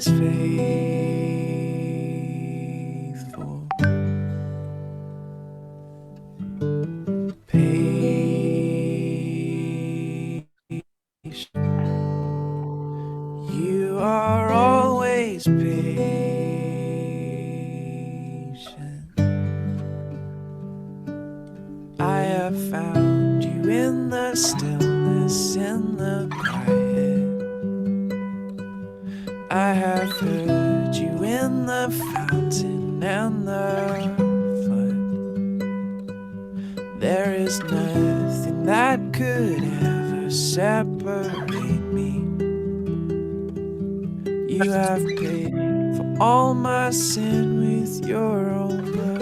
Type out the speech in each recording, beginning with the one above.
always faithful. Patient. You are always patient. I have found you in the stillness, in the quiet. I have heard you in the fountain and the flood. There is nothing that could ever separate me. You have paid for all my sin with your own blood.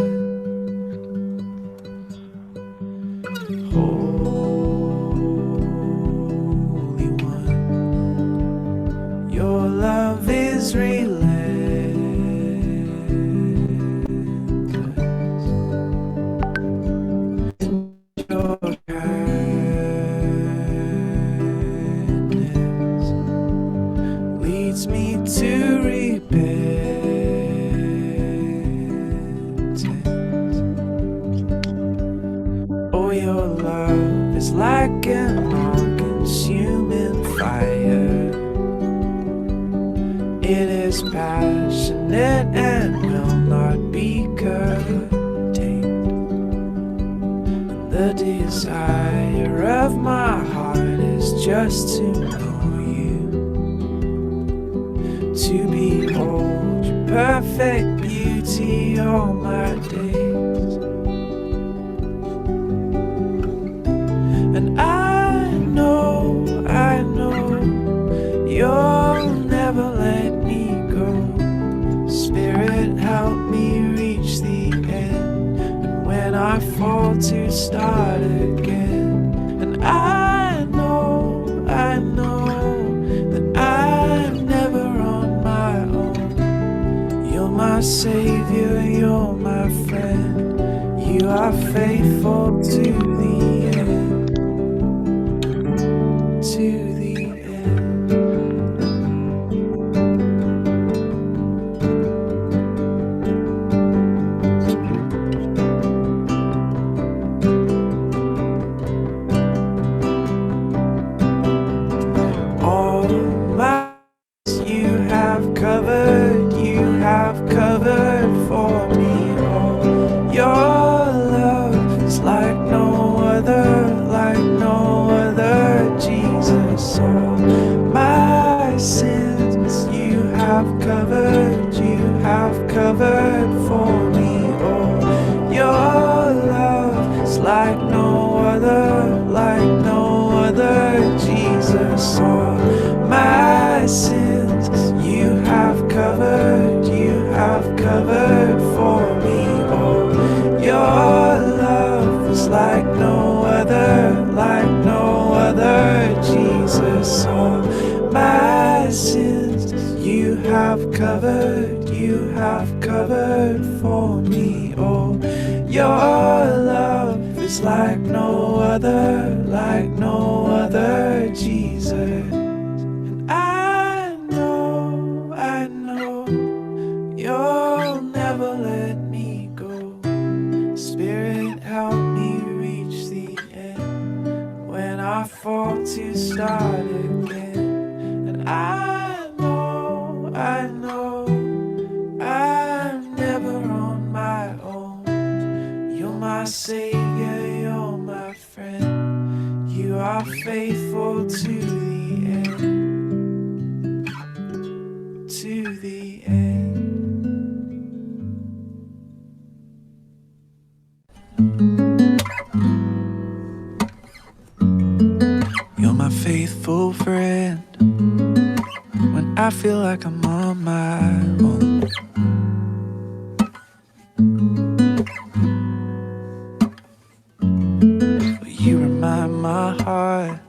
Holy One, your love is relentless. Your kindness leads me to repentance. Oh, your love is like an all-consuming fire. It is passionate and will not be contained. The desire of my heart is just to know you, to behold your perfect beauty all my days. And I know you'll never let me go. Spirit, help me reach the end, and when I fall to start again. And I know that I'm never on my own. You're my savior, you're my friend. You are faithful to the end, to the end. All my you have covered for me. Oh, your love is like no other, Jesus. All my sins you have covered for me. Oh, your love is like no other, Jesus. All my sins you have covered for me. Oh, your love is like no other, Jesus. All my sins you have covered for me. Oh, your love is like no other, Jesus. And I know you'll never let me go. Spirit, help me reach the end, when I fall to start again. And I know I'm never on my own. You're my savior, you're my friend. You are faithful to the end, to the end. You're my faithful friend when I feel like I'm on my own. You remind my heart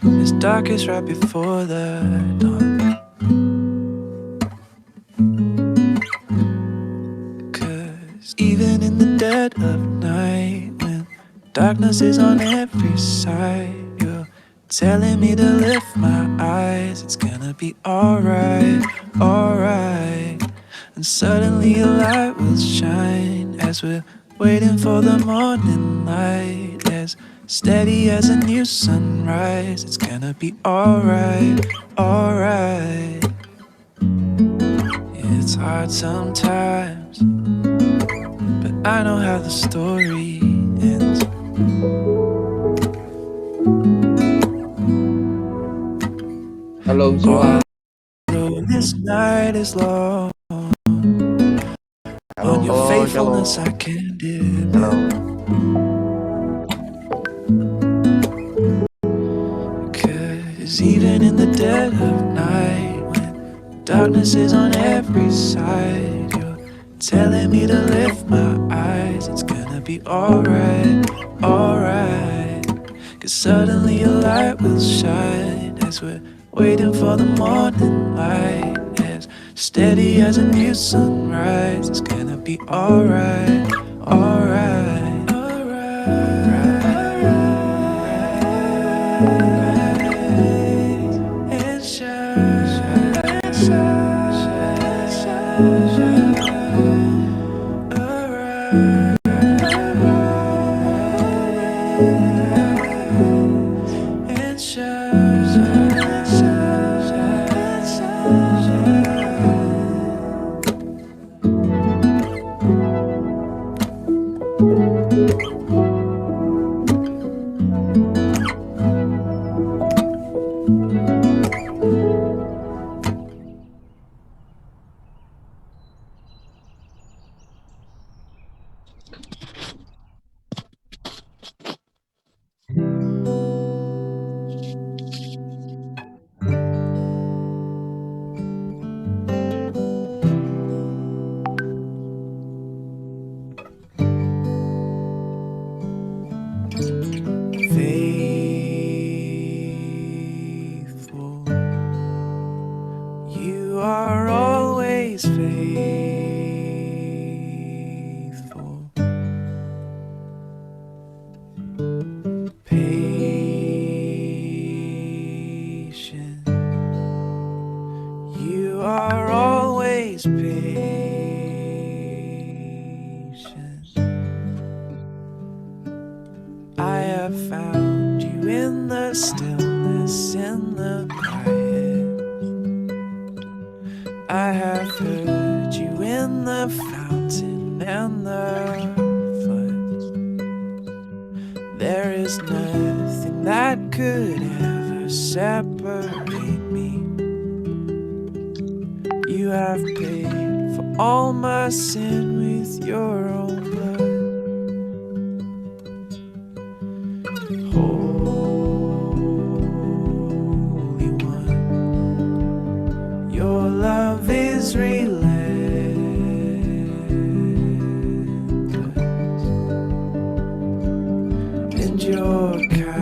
it's darkest right before the dawn. 'Cause even in the dead of night, when darkness is on every side, you're telling me to lift my eyes. It's gonna gonna be alright, alright. And suddenly a light will shine as we're waiting for the morning light. As steady as a new sunrise, it's gonna be alright, alright. Yeah, it's hard sometimes, but I know how the story ends. Halo semua. Though this night is long, on your Halo, faithfulness shalom. I can depend. Halo. Cause even in the dead of night, when darkness is on every side, you're telling me to lift my eyes. It's gonna be alright, alright. Cause suddenly a light will shine as we're waiting for the morning light. As steady as a new sunrise, it's gonna be alright, alright, alright. And shine, and shine, shine, shine, alright. And shine, shine, shine, shine, faithful. You are always faithful. Patient. You are always patient. I have found you in the stillness, in the quiet. I have heard you in the fountain and the floods. There is nothing that could ever separate me. You have paid for all my sin with your own blood. Holy One, your love is relentless, and your kindness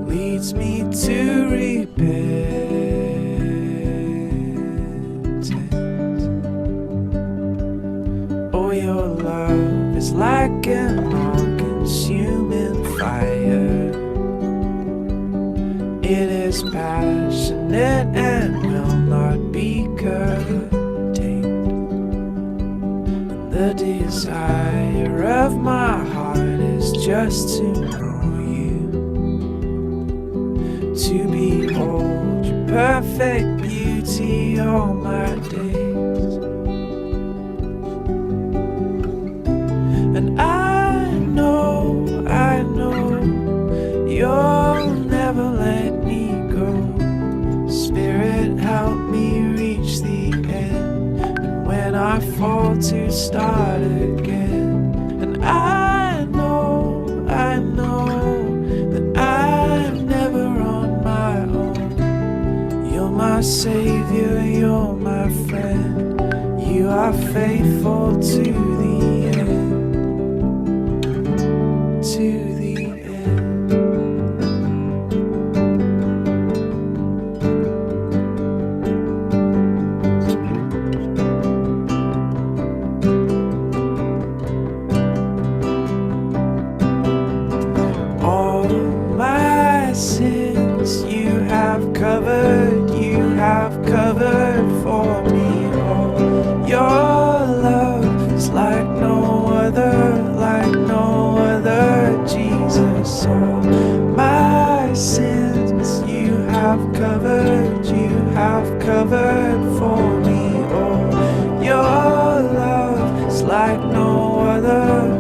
leads me to repentance. Oh, your love is like an all-consuming fire. It is passionate and will not be contained. The desire of my heart is just to know you, to behold your perfect beauty all my days. And I know you'll never let me go. Spirit, help me reach the end. And when I fall, to start again. And I know that I'm never on my own. You're my savior, you're my friend. You are faithful to the end. To the end. All my covered for me. Oh, your love is like no other, Jesus. All my sins you have covered for me. Oh, your love is like no other,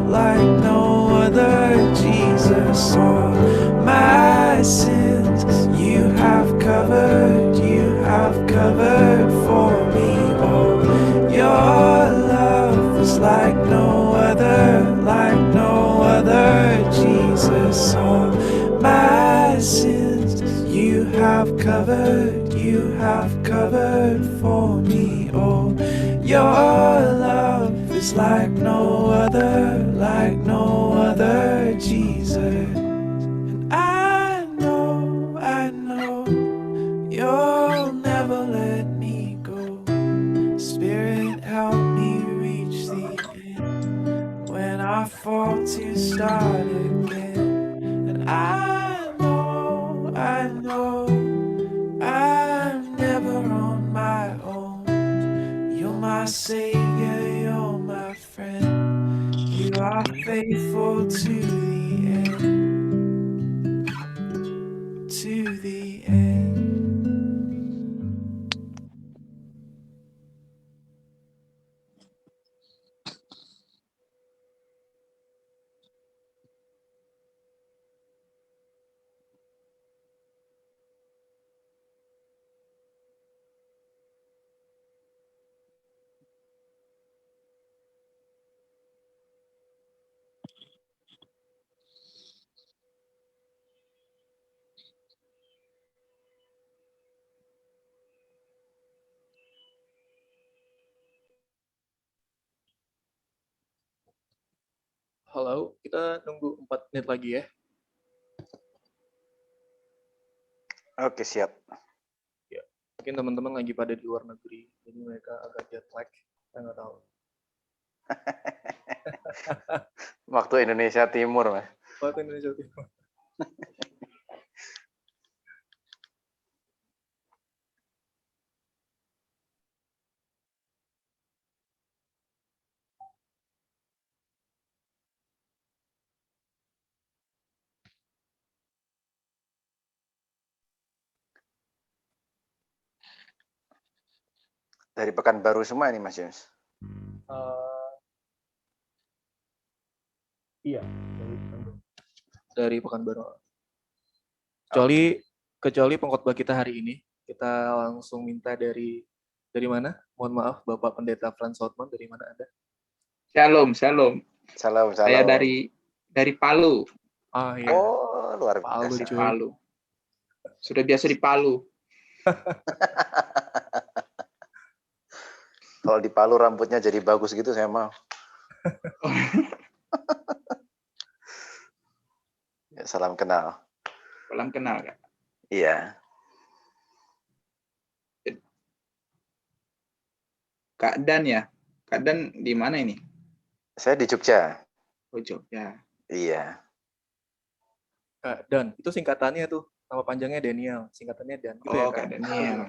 Jesus. All my sins you have covered for me. Oh, your love is like no other, Jesus. All my sins you have covered for me. Oh, your love is like no other, Jesus. I know you'll never let me go. Spirit, help me reach the end when I fall to start again. And I know I'm never on my own. You're my savior, you're my friend. You are faithful to the end, to the end. Halo, kita nunggu 4 menit lagi ya. Oke, siap. Mungkin teman-teman lagi pada di luar negeri, jadi mereka agak jet lag. Saya nggak tahu. Waktu Indonesia Timur, Mas. Waktu Indonesia Timur. Dari Pekanbaru semua ini, Mas Yunus. Iya, dari Pekanbaru. Kecuali pengkhotbah kita hari ini, kita langsung minta dari mana? Mohon maaf, Bapak Pendeta Franz Hotman, dari mana Anda? Shalom. Salam. Saya dari Palu. Ah, iya. Oh, luar Palu, biasa. cuy. Palu. Sudah biasa di Palu. Kalau di Palu rambutnya jadi bagus gitu, saya mau. Ya, salam kenal. Salam kenal, Kak. Iya. Kak Dan ya? Kak Dan di mana ini? Saya di Jogja. Oh, Jogja. Iya. Dan, itu singkatannya tuh. Nama panjangnya Daniel, singkatannya Dan. Gitu ya, Oh, Kak? Kak Daniel.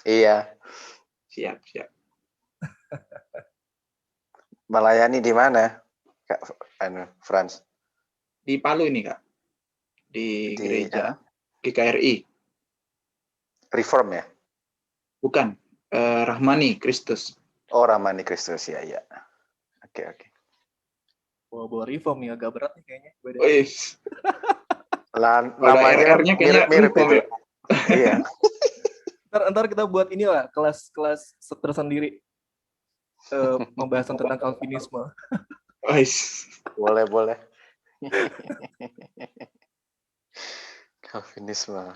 Iya. Siap. Melayani di mana, Kak Franz? Di Palu ini, Kak. Di gereja GKRI. Reform ya? Bukan. Rahmani Kristus. Oh, Ramani Kristus, ya. Oke. Bawa reform nih, agak berat nih kayaknya. Beda. Wih. Namanya RR-nya kayaknya mirip reform itu. ya. Iya. Ntar kita buat inilah kelas tersendiri, pembahasan tentang Calvinisme. Wih. Boleh. Calvinisme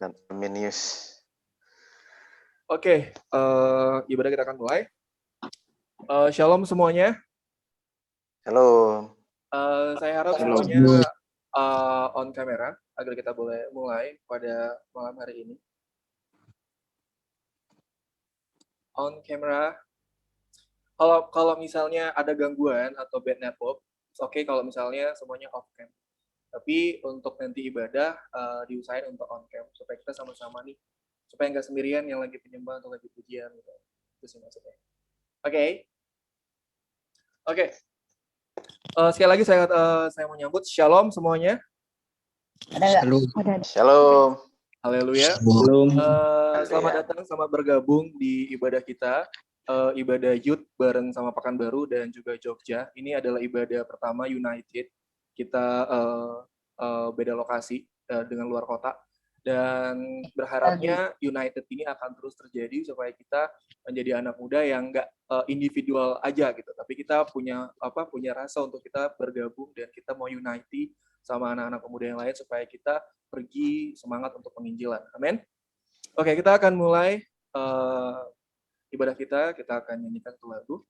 dan Arminius. Oke, ibadah kita akan mulai. Shalom semuanya. Halo. Saya harap Shalom. semuanya on kamera agar kita boleh mulai pada malam hari ini. On camera. Kalau misalnya ada gangguan atau bad network, oke kalau misalnya semuanya off cam. Tapi untuk nanti ibadah diusahain untuk on cam supaya kita sama-sama nih, supaya nggak sendirian yang lagi penyembah atau lagi pujian gitu. Itu sih maksudnya. Oke. Sekali lagi saya mau nyambut shalom semuanya. Shalom. Haleluya. Belum. Selamat datang, selamat bergabung di ibadah kita, ibadah Youth bareng sama Pekanbaru dan juga Jogja. Ini adalah ibadah pertama United. Kita beda lokasi dengan luar kota. Dan berharapnya United ini akan terus terjadi supaya kita menjadi anak muda yang nggak individual aja gitu, tapi kita punya rasa untuk kita bergabung dan kita mau unity sama anak-anak pemuda yang lain supaya kita pergi semangat untuk penginjilan. Amin. Oke, kita akan mulai ibadah kita akan nyanyikan satu lagu.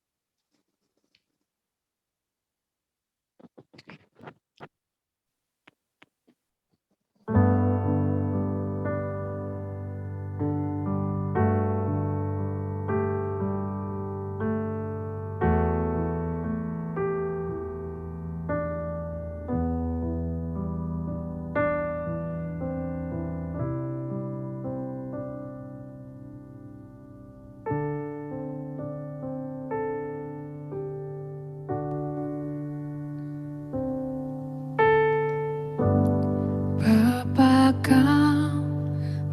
Bapa, Kau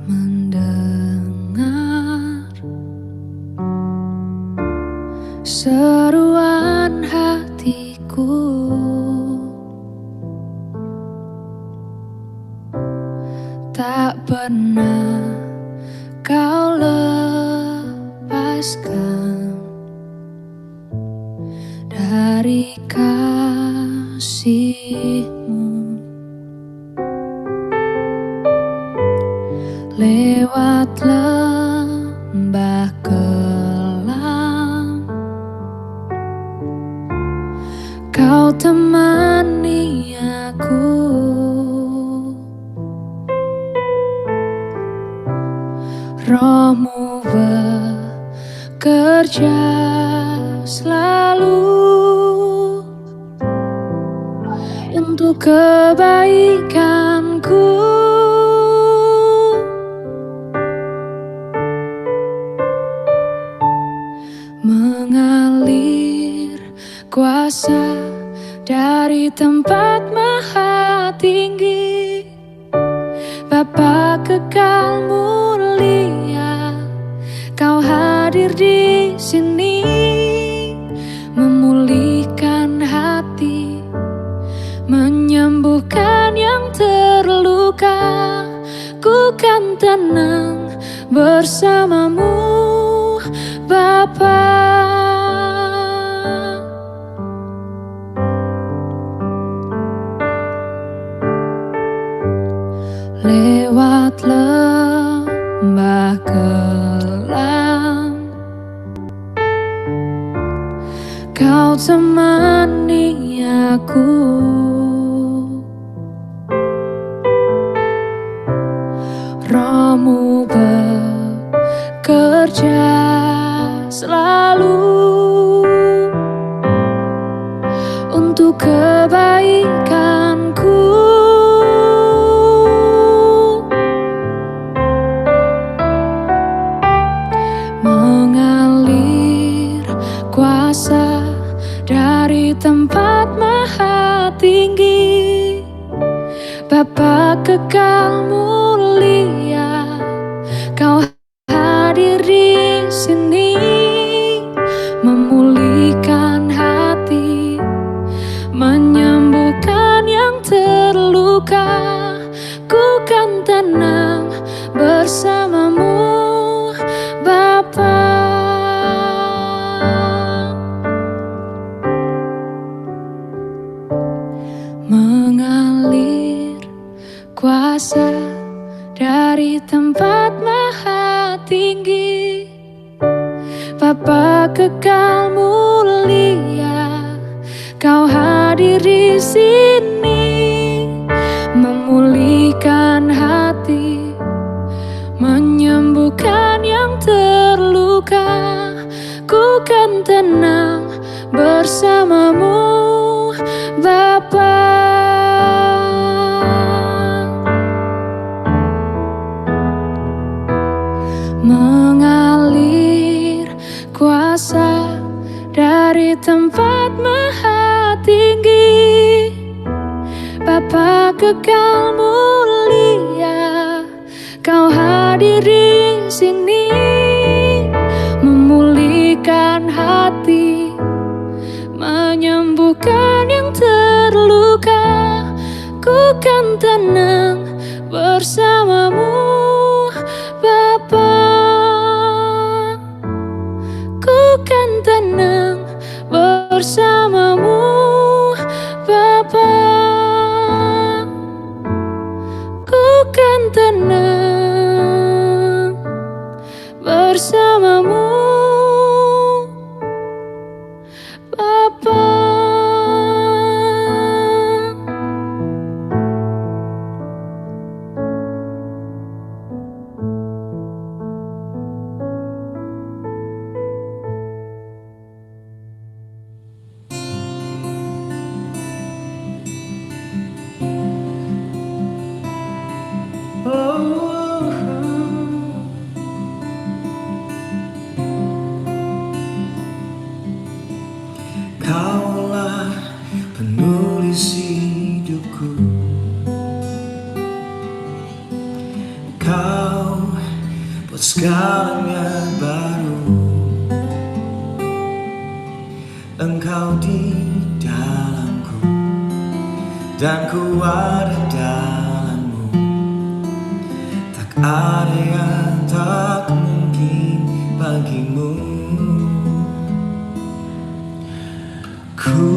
mendengar seruan hatiku, tak pernah Kau lepaskan dari kasih-Mu. Lewat lembah kelam, Kau temani aku. Roh-Mu bekerja selalu untuk kebaikanku. Mengalir kuasa dari tempat maha tinggi, Bapa kekal mulia, Kau hadir di sini, memulihkan hati, menyembuhkan yang terluka. Ku kan tenang bersama-Mu, Bapa. Lewat lembah kelam, Kau temani aku. Roh-Mu bekerja selalu untuk kebaikanku. Mengalir kuasa dari tempat maha tinggi, Bapa kekal mulia, Kau hadir di sini, memulihkan hati, menyembuhkan yang terluka. Ku kan tenang bersama-Mu, Bapa. Mengalir kuasa dari tempat maha tinggi, Bapa kekal mulia, Kau hadir di sini, memulihkan hati, menyembuhkan yang terluka. Ku kan tenang bersama-Mu, Bapa. tempat maha tinggi, Bapa kekal mulia, Kau hadiri sini, memulihkan hati, menyembuhkan yang terluka. Ku kan tenang bersamamu, Bapa. Ku kan tenang bersamamu, Bapa. Ku kan tenang bersamamu, Bapa. Kaulah penulis hidupku, Kau buat segalanya baru. Engkau di dalamku dan ku ada dalammu. Tak ada yang tak mungkin bagimu. Ku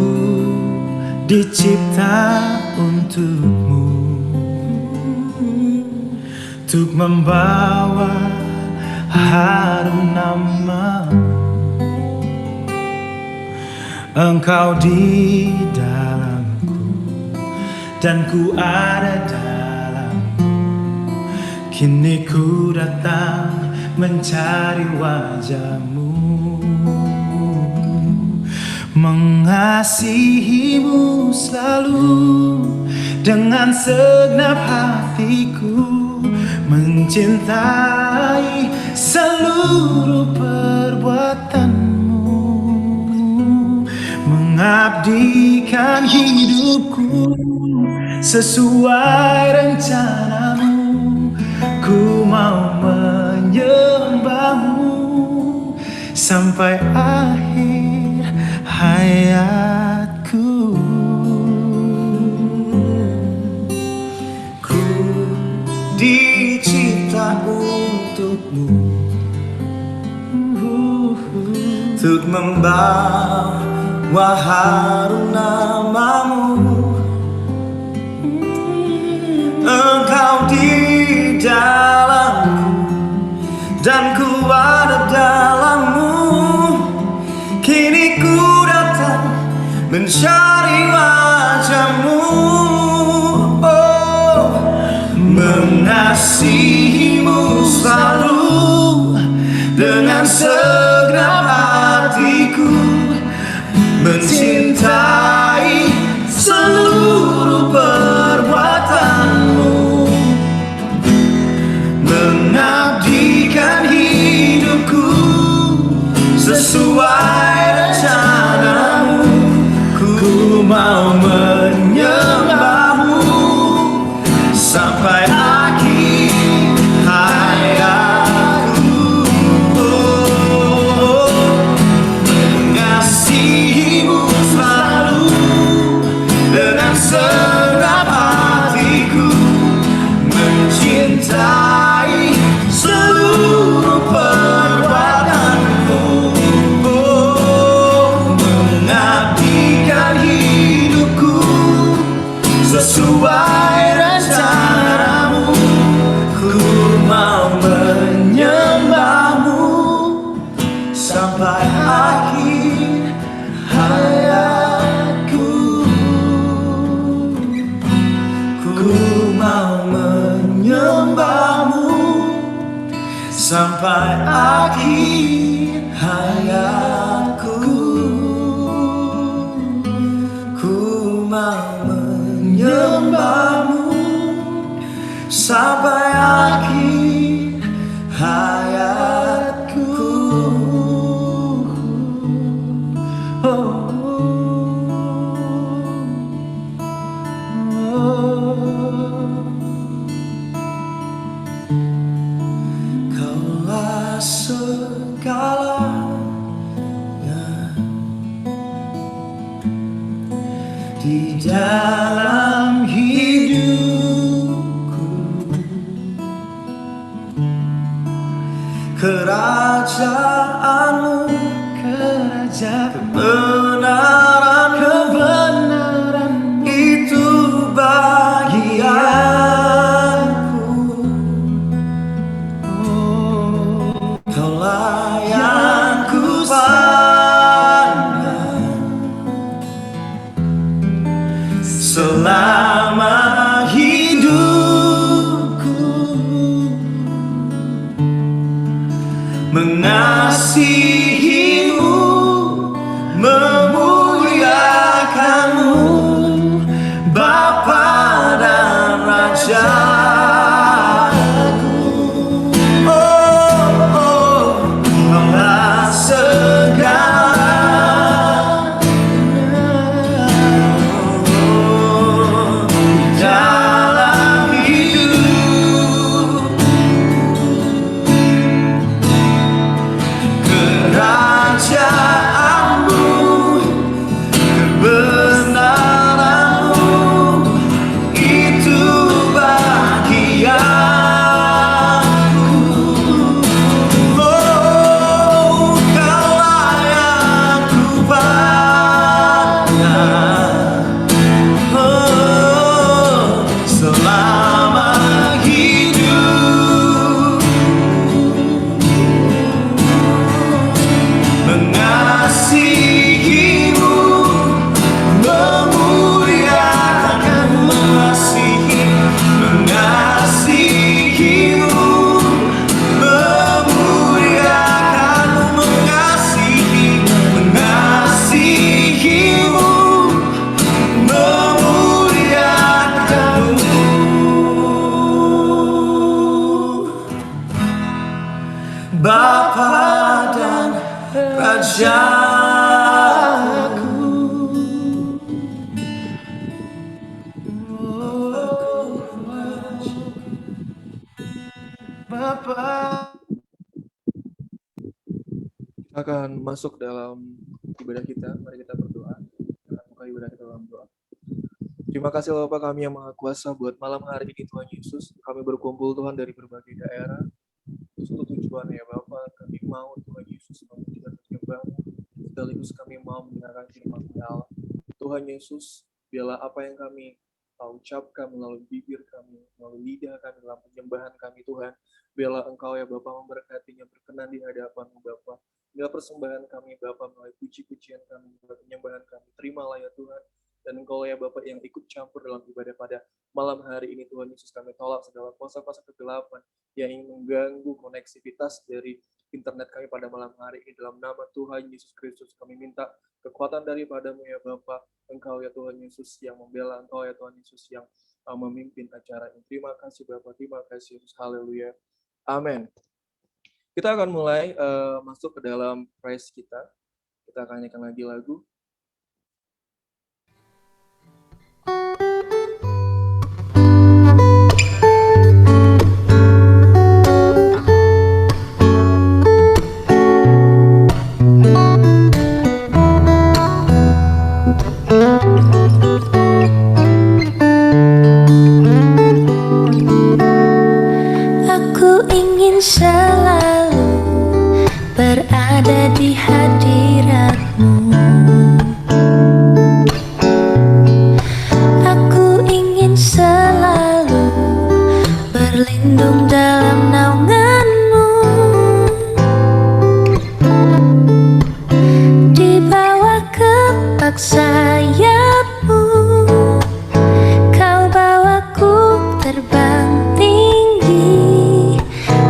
dicipta untukmu, untuk membawa harum namamu. Engkau di dalamku dan ku ada dalammu. Kini ku datang mencari wajahmu, mengasihimu selalu dengan segenap hatiku, mencintai seluruh perbuatanmu, mengabdikan hidupku sesuai rencanamu. Ku mau menyembahmu sampai akhir hayatku. Ku dicipta untukmu, untuk membawa harum namamu. Engkau di dalamku dan ku ada dalammu. Kini ku datang mencari wajahmu, oh, mengasihimu selalu dengan segenap hatiku, mencintai seluruh perbuatanmu, mengabdikan hidupku sesuai rencanamu. Ku mau menyembahmu sampai akhir hayatku, oh, mengasihimu selalu dengan segenap hatiku, mencintai seluruh perbuatanmu, oh, mengabdikan hidupku sesuai rencanamu. Ku mau menyembahmu sampai akhir hayatku. Ku mau menyembahmu sampai akhir hayatku. Ku mau menyembahmu sampai akhir hayatku. Oh. segalanya di dalam hidupku. Kerajaanmu, kebenaran itu bagianku. Kaulah yang ku pandang selama hidupku, mengasihimu, memuliakanmu, Bapa dan Raja. Bapa dan Rajaku. Bapa. Kita akan masuk dalam ibadah kita. Mari kita berdoa. Kita buka ibadah kita dalam doa. Terima kasih Bapak kami yang Maha Kuasa buat malam hari ini Tuhan Yesus. Kami berkumpul Tuhan dari berbagai daerah. Untuk tujuan ya Bapak, kami mau Tuhan Yesus memuliakan menyembah, sekaligus kami mau mendengarkan firman Allah. Tuhan Yesus, biarlah apa yang kami ucapkan melalui bibir kami, melalui lidah kami dalam penyembahan kami Tuhan, biarlah Engkau ya Bapak memberkatinya, berkenan di hadapan-Mu Bapak. Biarlah persembahan kami Bapak melalui puji-pujian kami, melalui penyembahan kami, terimalah ya Tuhan. Dan Engkau ya Bapak yang ikut campur dalam ibadah pada malam hari ini Tuhan Yesus, kami tolak segala kuasa-kuasa kegelapan yang ingin mengganggu koneksivitas dari internet kami pada malam hari ini. Dalam nama Tuhan Yesus Kristus kami minta kekuatan daripada-Mu ya Bapak. Engkau ya Tuhan Yesus yang membela, Engkau ya Tuhan Yesus yang memimpin acara ini. Terima kasih Bapak, terima kasih Yesus, haleluya, amin. Kita akan mulai masuk ke dalam praise kita. Kita akan nyanyikan lagi lagu. Aku ingin selalu berada di hadirat-Mu. Aku ingin selalu berlindung dalam naungan-Mu. Di bawah kepak sayap-Mu, Kau bawaku terbang tinggi,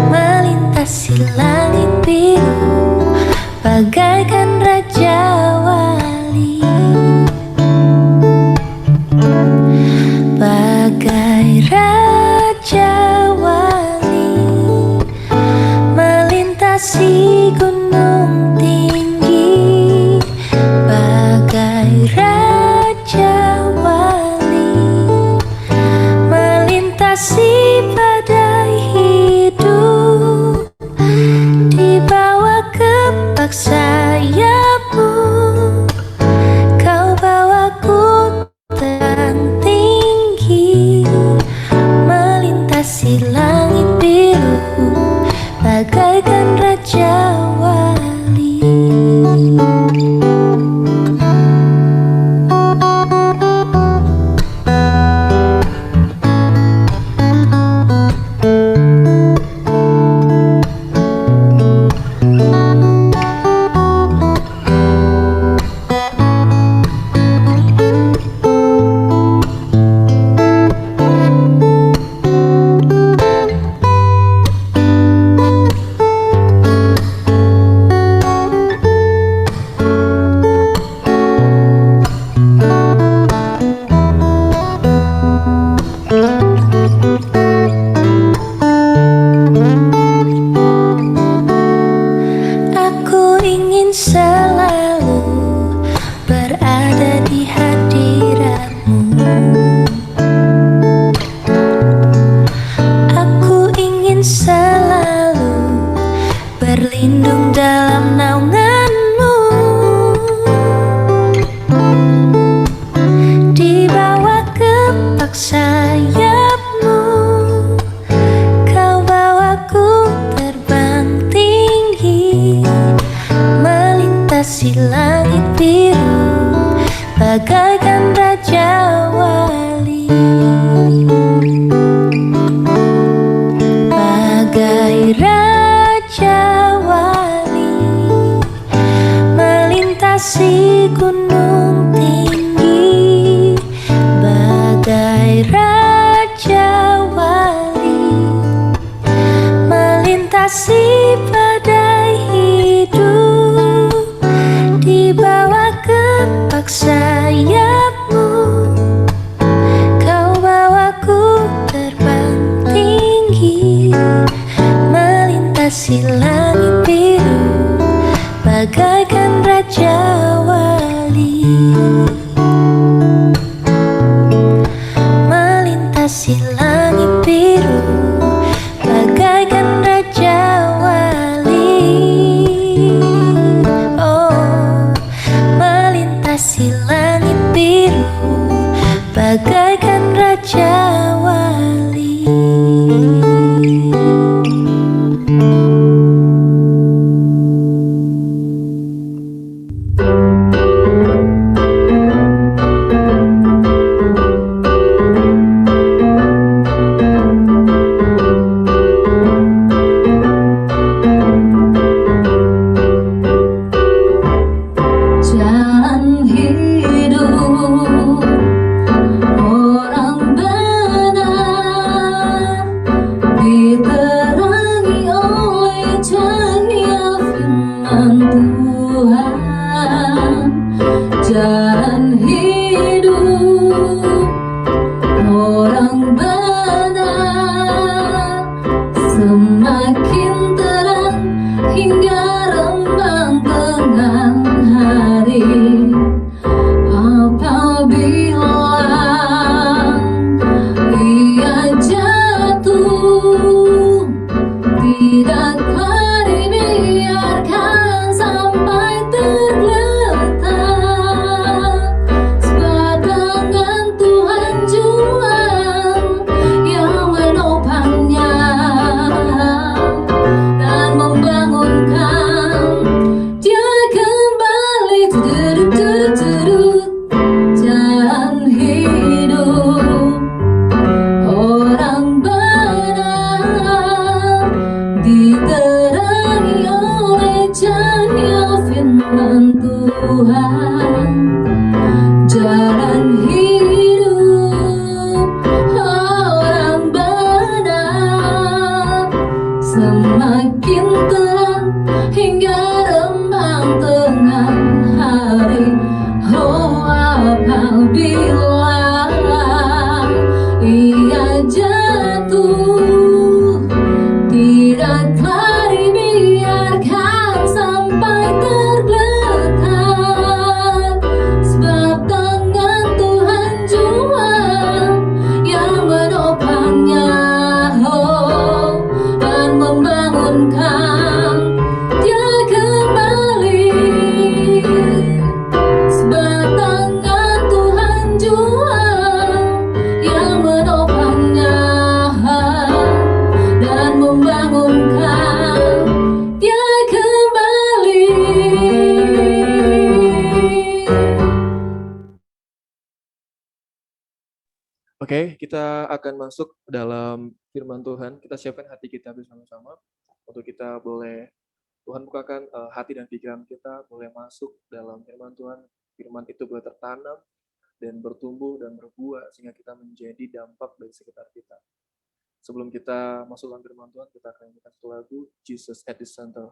melintasi langit biru, bagaikan raja wali. Bagai raja wali, bagaikan raja wali, bagai raja wali, melintasi gunung tinggi, bagai raja wali, melintasi badai hidup, di bawah kepak sayapmu kau bawaku terbang tinggi, melintasi langit biru bagaikan raja wali, melintasi langit biru bagaikan raja wali. Oh, melintasi langit biru bagaikan raja wali. Jalan hidup orang benar diterangi oleh cahaya firman Tuhan. Jalan hidup orang benar semakin terang hingga rembang tengah hari. Apabila ia jatuh, tidaklah dibiarkan sampai tergeletak, sebab tangan Tuhan jua yang menopangnya dan membangunkan dia kembali. Tudurut-tudurut, jalan hidup orang benar diterangi oleh cahaya firman Tuhan. Jalan hidup orang benar semakin terang hingga rembang tengah hari. Oh, apabila ia jatuh, tidaklah dibiarkan sampai tergeletak, sebab tangan Tuhan jua yang menopangnya, oh, dan membangunkan dia kembali, sebab tangan Tuhan jua yang menopangnya dan membangunkan dia kembali. Oke, kita akan masuk dalam firman Tuhan. Kita siapkan hati kita bersama-sama untuk kita boleh Tuhan bukakan hati dan pikiran kita, boleh masuk dalam firman Tuhan. Firman itu boleh tertanam dan bertumbuh dan berbuah sehingga kita menjadi dampak bagi sekitar kita. Sebelum kita masuk dalam firman Tuhan, kita akan nyanyikan satu lagu, Jesus at the Center.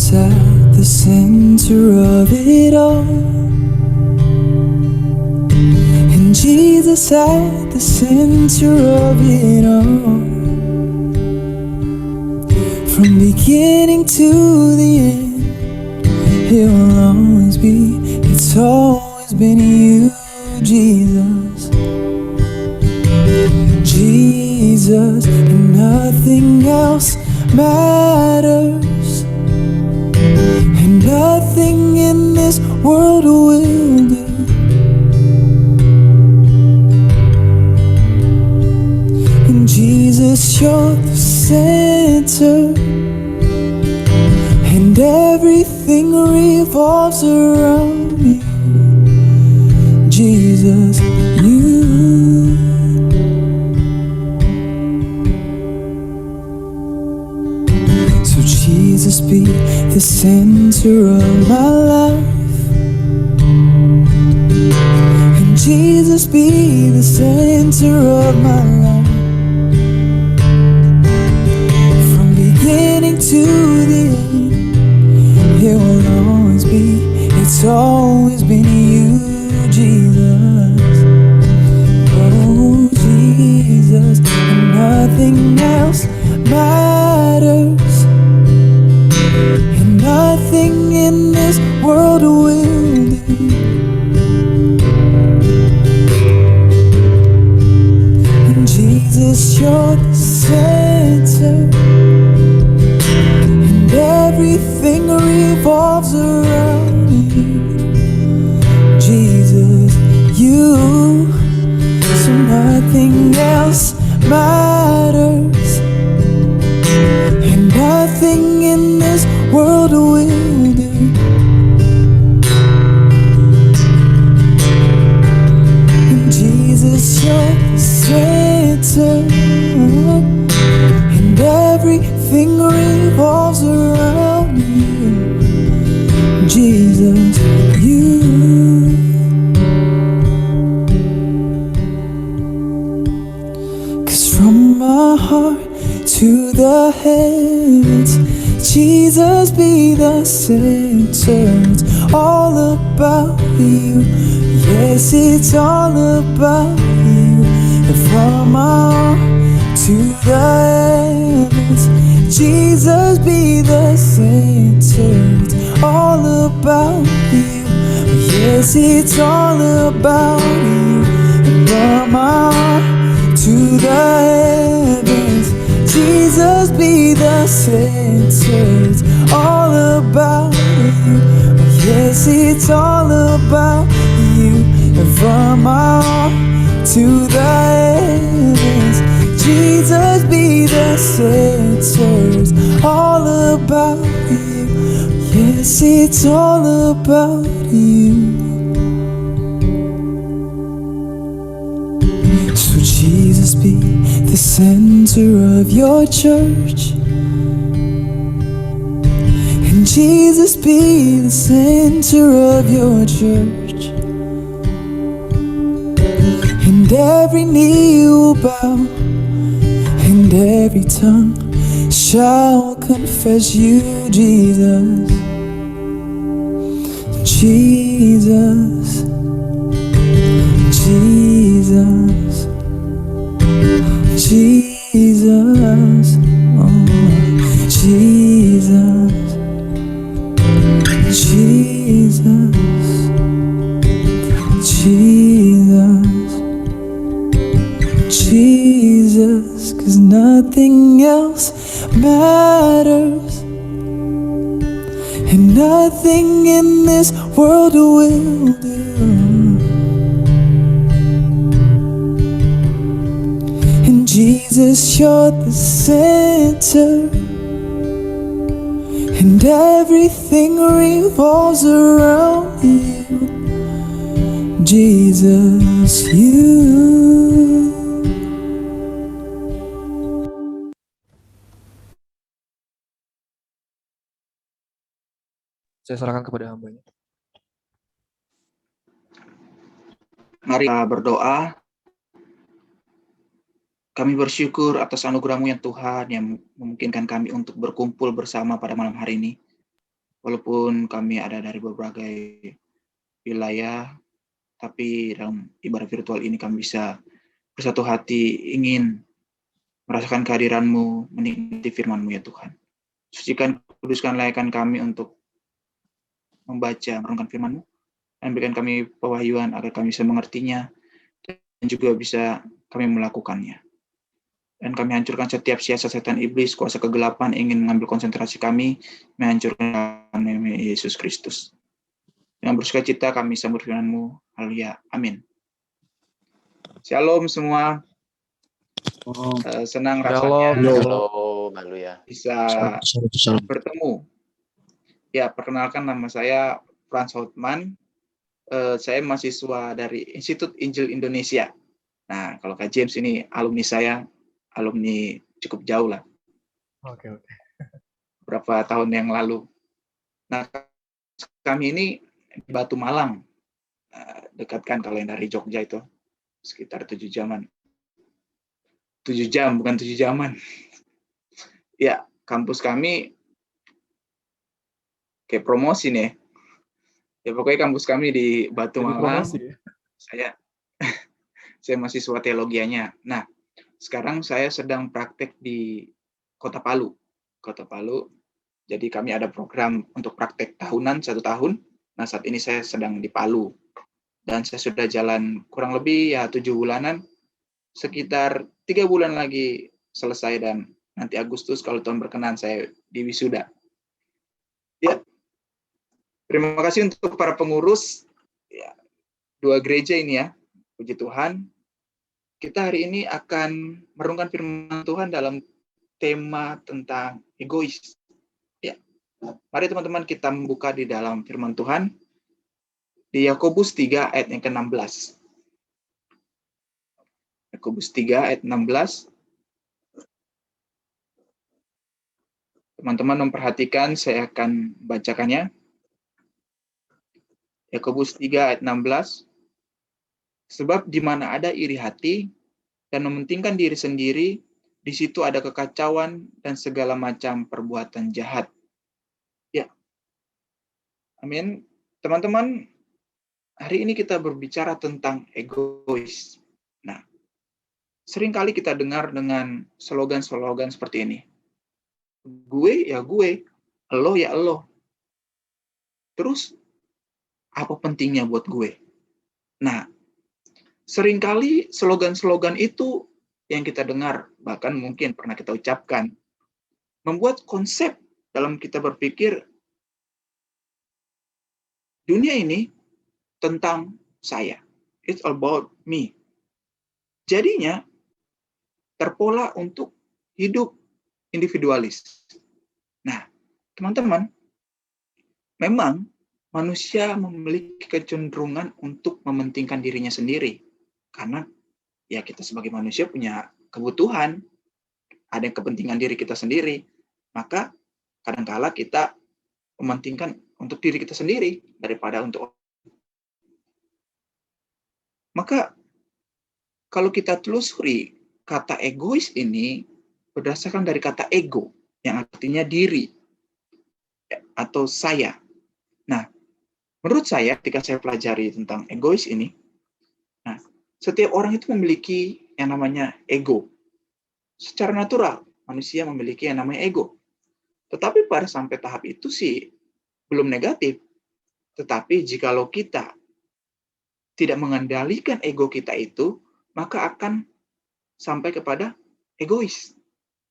at the center of it all. And Jesus at the center of it all. From beginning to the end, it will always be, it's always been you, Jesus. Jesus, and nothing else matters, and nothing in this world will do. And Jesus, you're the center, and everything revolves around you. Jesus, you. So Jesus, be the center of my life, and Jesus, be the center of my life. From beginning to the end, it will always be, it's always been you, Jesus. Oh, Jesus, and nothing else matters, and nothing in this world will do. And Jesus, you're the center, and everything revolves around you. Jesus, you. So nothing else matters, and nothing in this world will do. And Jesus, you're the center, and everything revolves around you. Jesus, you. From my heart to the heavens, Jesus, be the center. It's all about you. Yes, it's all about you. And from my heart to the heavens, Jesus, be the center. It's all about you. Yes, it's all about you. And from my heart to the heavens, Jesus, be the center. It's all about you. Yes, it's all about you. And from my heart to the heavens, Jesus, be the center. It's all about you. Yes, it's all about you. So Jesus, be the center of your church, and Jesus, be the center of your church, and every knee will bow, and every tongue shall confess you, Jesus. Jesus, Jesus, Jesus, oh, Jesus, Jesus, Jesus, Jesus, 'cause nothing else matters, and nothing in this world will do. And Jesus, you're the center, and everything revolves around you. Jesus, you. Saya serahkan kepada hambanya. Mari kita berdoa. Kami bersyukur atas anugerah-Mu ya Tuhan yang memungkinkan kami untuk berkumpul bersama pada malam hari ini. Walaupun kami ada dari berbagai wilayah, tapi dalam ibadah virtual ini kami bisa bersatu hati ingin merasakan kehadiran-Mu, menikmati firman-Mu ya Tuhan. Sucikan, kuduskan, layakkan kami untuk membaca, merenungkan firman-Mu, dan berikan kami pewahyuan agar kami bisa mengertinya, dan juga bisa kami melakukannya. Dan kami hancurkan setiap siasat setan iblis, kuasa kegelapan, ingin mengambil konsentrasi kami, menghancurkan nama Yesus Kristus. Dengan bersukacita kami sambut firman-Mu. Haleluya. Amin. Shalom semua. Senang rasanya Halo, haleluya. bisa bertemu. Ya, perkenalkan nama saya Frans Houtman. Saya mahasiswa dari Institut Injil Indonesia. Nah, kalau Kak James ini alumni saya, alumni cukup jauh lah. Oke. Berapa tahun yang lalu. Nah, kami ini di Batu Malang. Dekat kan kalau yang dari Jogja itu. Sekitar 7 jaman. 7 jam, bukan 7 jaman. Ya, kampus kami kayak promosi nih. Ya pokoknya kampus kami di Batu Malang. Saya mahasiswa teologianya. Nah, sekarang saya sedang praktek di Kota Palu. Jadi kami ada program untuk praktek tahunan 1 tahun. Nah, saat ini saya sedang di Palu. Dan saya sudah jalan kurang lebih 7 bulanan. Sekitar 3 bulan lagi selesai, dan nanti Agustus kalau Tuhan berkenan saya di wisuda. Ya, terima kasih untuk para pengurus 2 gereja ini ya. Puji Tuhan. Kita hari ini akan merenungkan firman Tuhan dalam tema tentang egois. Ya. Mari teman-teman kita membuka di dalam firman Tuhan di Yakobus 3 ayat yang ke-16. Yakobus 3 ayat 16. Teman-teman memperhatikan, saya akan bacakannya. Yakobus 3 ayat 16. Sebab di mana ada iri hati dan mementingkan diri sendiri, di situ ada kekacauan dan segala macam perbuatan jahat. Ya. Amin. Teman-teman, hari ini kita berbicara tentang egois. Nah, seringkali kita dengar dengan slogan-slogan seperti ini. Gue ya gue, elo ya elo. Terus, apa pentingnya buat gue? Nah, seringkali slogan-slogan itu yang kita dengar, bahkan mungkin pernah kita ucapkan, membuat konsep dalam kita berpikir, dunia ini tentang saya. It's about me. Jadinya, terpola untuk hidup individualis. Nah, teman-teman, memang manusia memiliki kecenderungan untuk mementingkan dirinya sendiri. Karena ya kita sebagai manusia punya kebutuhan, ada yang kepentingan diri kita sendiri. Maka kadang-kala kita mementingkan untuk diri kita sendiri daripada untuk. Maka kalau kita telusuri kata egois ini berdasarkan dari kata ego yang artinya diri atau saya. Nah, menurut saya ketika saya pelajari tentang egois ini, nah, setiap orang itu memiliki yang namanya ego. Secara natural manusia memiliki yang namanya ego. Tetapi pada sampai tahap itu sih belum negatif. Tetapi jikalau kita tidak mengendalikan ego kita itu, maka akan sampai kepada egois.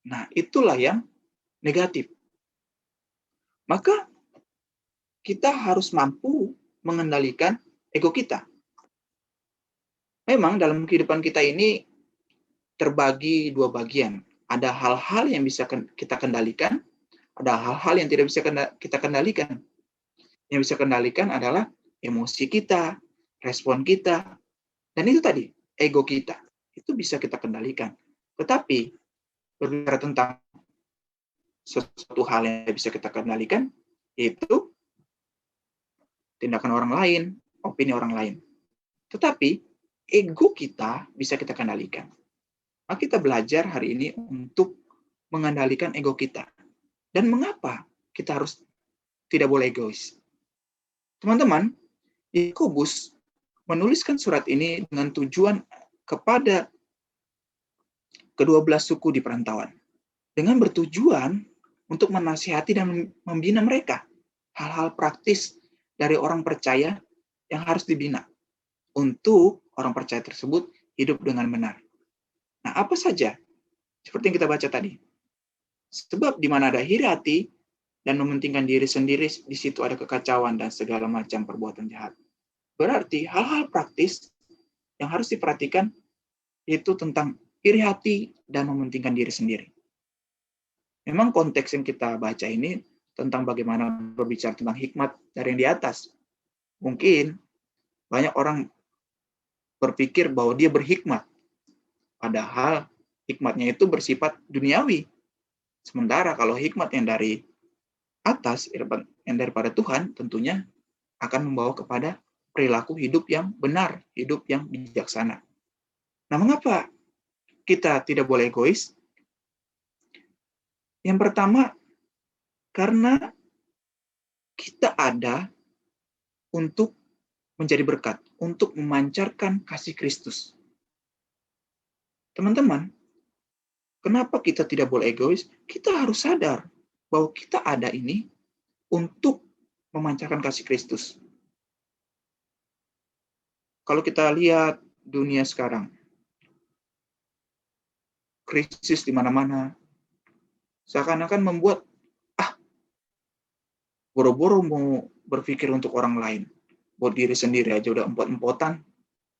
Nah, itulah yang negatif. Maka kita harus mampu mengendalikan ego kita. Memang dalam kehidupan kita ini terbagi 2 bagian. Ada hal-hal yang bisa kita kendalikan, ada hal-hal yang tidak bisa kita kendalikan. Yang bisa kendalikan adalah emosi kita, respon kita, dan itu tadi, ego kita. Itu bisa kita kendalikan. Tetapi, berbicara tentang sesuatu hal yang bisa kita kendalikan, yaitu tindakan orang lain, opini orang lain. Tetapi, ego kita bisa kita kendalikan. Maka kita belajar hari ini untuk mengendalikan ego kita. Dan mengapa kita harus tidak boleh egois? Teman-teman, Yakobus menuliskan surat ini dengan tujuan kepada ke-12 suku di perantauan. Dengan bertujuan untuk menasihati dan membina mereka. Hal-hal praktis dari orang percaya yang harus dibina untuk orang percaya tersebut hidup dengan benar. Nah, apa saja? Seperti yang kita baca tadi. Sebab di mana ada iri hati dan mementingkan diri sendiri, di situ ada kekacauan dan segala macam perbuatan jahat. Berarti hal-hal praktis yang harus diperhatikan itu tentang iri hati dan mementingkan diri sendiri. Memang konteks yang kita baca ini tentang bagaimana berbicara tentang hikmat dari yang di atas. Mungkin banyak orang berpikir bahwa dia berhikmat, padahal hikmatnya itu bersifat duniawi. Sementara kalau hikmat yang dari atas, yang daripada Tuhan, tentunya akan membawa kepada perilaku hidup yang benar, hidup yang bijaksana. Nah, mengapa kita tidak boleh egois? Yang pertama, karena kita ada untuk menjadi berkat, untuk memancarkan kasih Kristus. Teman-teman, kenapa kita tidak boleh egois? Kita harus sadar bahwa kita ada ini untuk memancarkan kasih Kristus. Kalau kita lihat dunia sekarang, krisis di mana-mana, seakan-akan membuat, boro-boro mau berpikir untuk orang lain. Buat diri sendiri aja udah empot-empotan,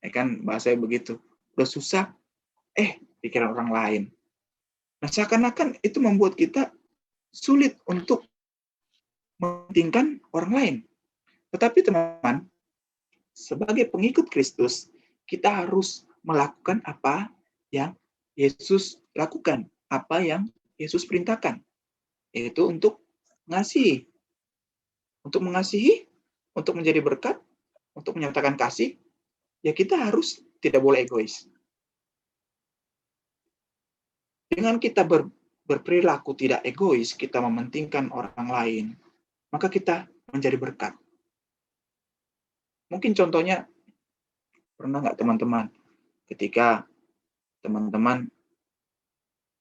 ya kan, bahasanya begitu. Udah susah, pikiran orang lain. Nah, seakan-akan itu membuat kita sulit untuk mementingkan orang lain. Tetapi teman-teman, sebagai pengikut Kristus, kita harus melakukan apa yang Yesus lakukan, apa yang Yesus perintahkan, yaitu untuk mengasihi. Untuk mengasihi, untuk menjadi berkat, untuk menyatakan kasih, ya kita harus tidak boleh egois. Dengan kita berperilaku tidak egois, kita mementingkan orang lain, maka kita menjadi berkat. Mungkin contohnya, pernah nggak teman-teman, ketika teman-teman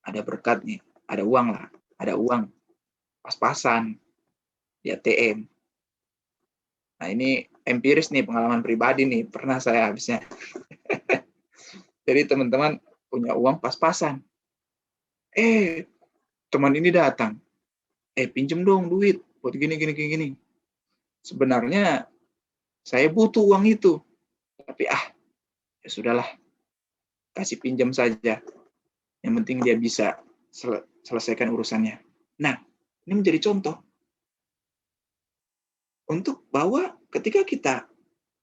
ada berkat nih, ada uang pas-pasan di ATM. Nah, ini empiris nih, pengalaman pribadi nih, pernah saya habisnya. Jadi teman-teman punya uang pas-pasan. Teman ini datang. Pinjem dong duit buat gini. Sebenarnya saya butuh uang itu. Tapi ya sudahlah. Kasih pinjam saja. Yang penting dia bisa selesaikan urusannya. Nah, ini menjadi contoh untuk bahwa ketika kita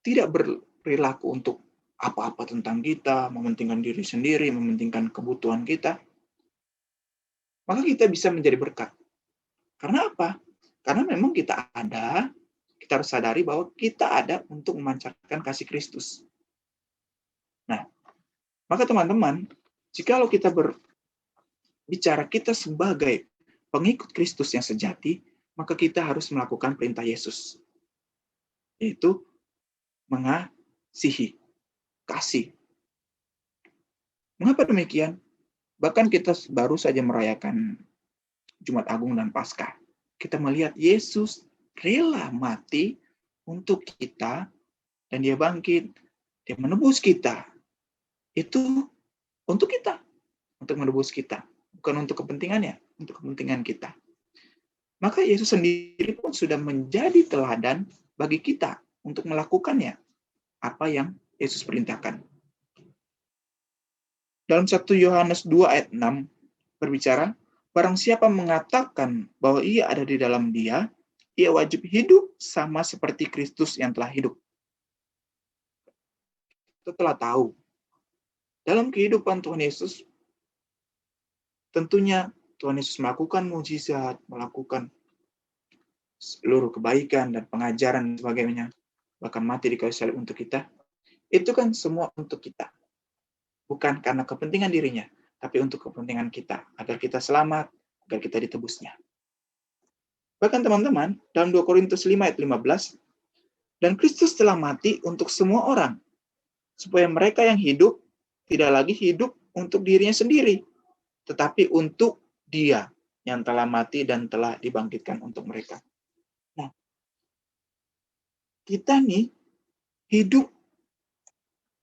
tidak berperilaku untuk apa-apa tentang kita, mementingkan diri sendiri, mementingkan kebutuhan kita, maka kita bisa menjadi berkat. Karena apa? Karena memang kita harus sadari bahwa kita ada untuk memancarkan kasih Kristus. Nah, maka teman-teman, jikalau kita berbicara kita sebagai pengikut Kristus yang sejati, maka kita harus melakukan perintah Yesus, yaitu mengasihi, kasih. Mengapa demikian? Bahkan kita baru saja merayakan Jumat Agung dan Paskah. Kita melihat Yesus rela mati untuk kita, dan dia bangkit, dia menebus kita. Itu untuk kita, untuk menebus kita. Bukan untuk kepentingannya, untuk kepentingan kita. Maka Yesus sendiri pun sudah menjadi teladan bagi kita untuk melakukannya, apa yang Yesus perintahkan. Dalam 1 Yohanes 2 ayat 6 berbicara, barang siapa mengatakan bahwa ia ada di dalam dia, ia wajib hidup sama seperti Kristus yang telah hidup. Kita telah tahu, dalam kehidupan Tuhan Yesus, tentunya Tuhan Yesus melakukan mukjizat, melakukan seluruh kebaikan dan pengajaran dan sebagainya, bahkan mati di kayu salib untuk kita. Itu kan semua untuk kita. Bukan karena kepentingan dirinya, tapi untuk kepentingan kita, agar kita selamat, agar kita ditebusnya. Bahkan teman-teman, dalam 2 Korintus 5 ayat 15, dan Kristus telah mati untuk semua orang, supaya mereka yang hidup tidak lagi hidup untuk dirinya sendiri, tetapi untuk Dia yang telah mati dan telah dibangkitkan untuk mereka. Nah, kita nih hidup